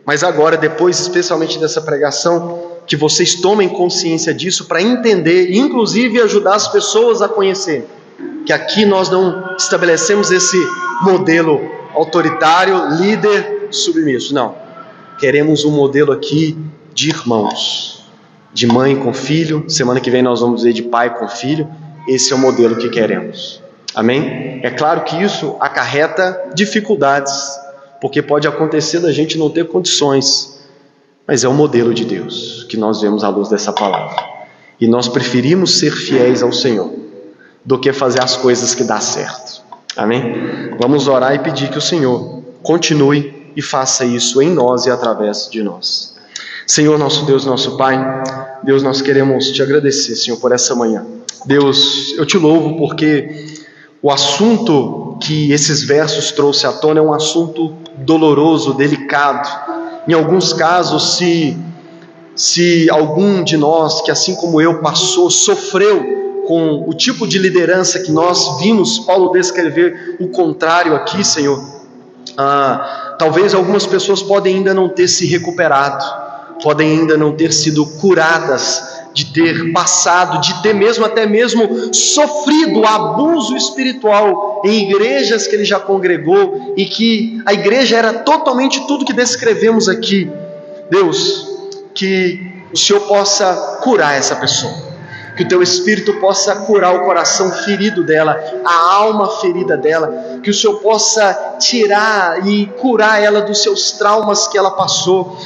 A: mas agora, depois, especialmente dessa pregação, que vocês tomem consciência disso para entender e, inclusive, ajudar as pessoas a conhecer que aqui nós não estabelecemos esse modelo autoritário, líder, submisso. Não. Queremos um modelo aqui de irmãos, de mãe com filho. Semana que vem nós vamos ver de pai com filho. Esse é o modelo que queremos. Amém? É claro que isso acarreta dificuldades, porque pode acontecer da gente não ter condições, mas é o modelo de Deus que nós vemos à luz dessa palavra. E nós preferimos ser fiéis ao Senhor do que fazer as coisas que dá certo. Amém? Vamos orar e pedir que o Senhor continue e faça isso em nós e através de nós. Senhor, nosso Deus, nosso Pai, Deus, nós queremos te agradecer, Senhor, por essa manhã. Deus, eu te louvo porque o assunto que esses versos trouxe à tona é um assunto doloroso, delicado. Em alguns casos, se algum de nós, que assim como eu passou, sofreu com o tipo de liderança que nós vimos Paulo descrever o contrário aqui, Senhor, talvez algumas pessoas podem ainda não ter se recuperado, podem ainda não ter sido curadas de ter passado, de ter até mesmo sofrido abuso espiritual em igrejas que ele já congregou, e que a igreja era totalmente tudo que descrevemos aqui. Deus, que o Senhor possa curar essa pessoa, que o teu Espírito possa curar o coração ferido dela, a alma ferida dela, que o Senhor possa tirar e curar ela dos seus traumas que ela passou.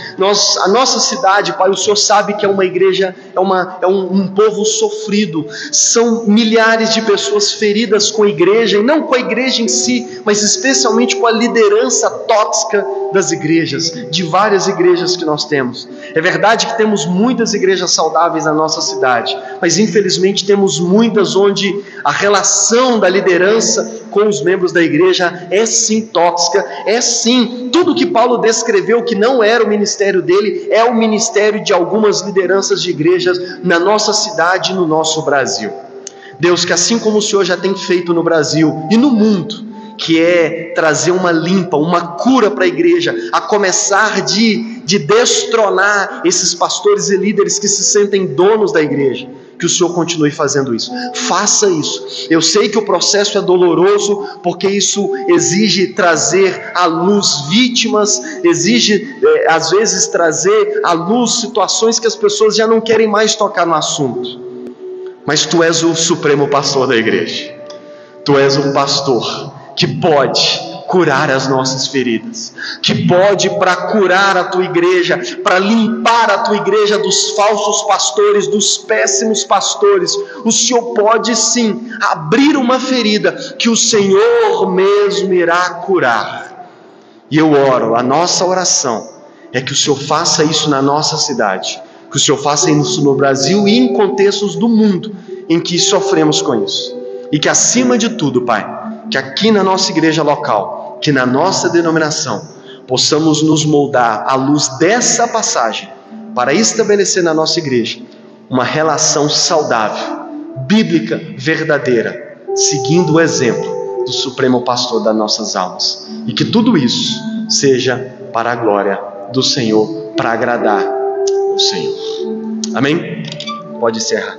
A: A nossa cidade, Pai, o Senhor sabe que é uma igreja, é um povo sofrido, são milhares de pessoas feridas com a igreja, e não com a igreja em si, mas especialmente com a liderança tóxica das igrejas, de várias igrejas que nós temos. É verdade que temos muitas igrejas saudáveis na nossa cidade, mas infelizmente temos muitas onde a relação da liderança com os membros da igreja é sim tóxica, é sim tudo que Paulo descreveu que não era o ministério dele, é o ministério de algumas lideranças de igrejas na nossa cidade e no nosso Brasil. Deus, que assim como o Senhor já tem feito no Brasil e no mundo, que é trazer uma limpa, uma cura para a igreja, a começar de destronar esses pastores e líderes que se sentem donos da igreja, que o Senhor continue fazendo isso. Faça isso. Eu sei que o processo é doloroso, porque isso exige trazer à luz vítimas, exige às vezes trazer à luz situações que as pessoas já não querem mais tocar no assunto. Mas Tu és o supremo pastor da igreja. Tu és um pastor que pode curar as nossas feridas, que pode, para curar a Tua igreja, para limpar a Tua igreja dos falsos pastores, dos péssimos pastores, o Senhor pode sim abrir uma ferida que o Senhor mesmo irá curar. E eu oro, a nossa oração é que o Senhor faça isso na nossa cidade, que o Senhor faça isso no Brasil e em contextos do mundo em que sofremos com isso. E que acima de tudo, Pai, que aqui na nossa igreja local, que na nossa denominação, possamos nos moldar à luz dessa passagem para estabelecer na nossa igreja uma relação saudável, bíblica, verdadeira, seguindo o exemplo do Supremo Pastor das nossas almas. E que tudo isso seja para a glória do Senhor, para agradar o Senhor. Amém? Pode encerrar.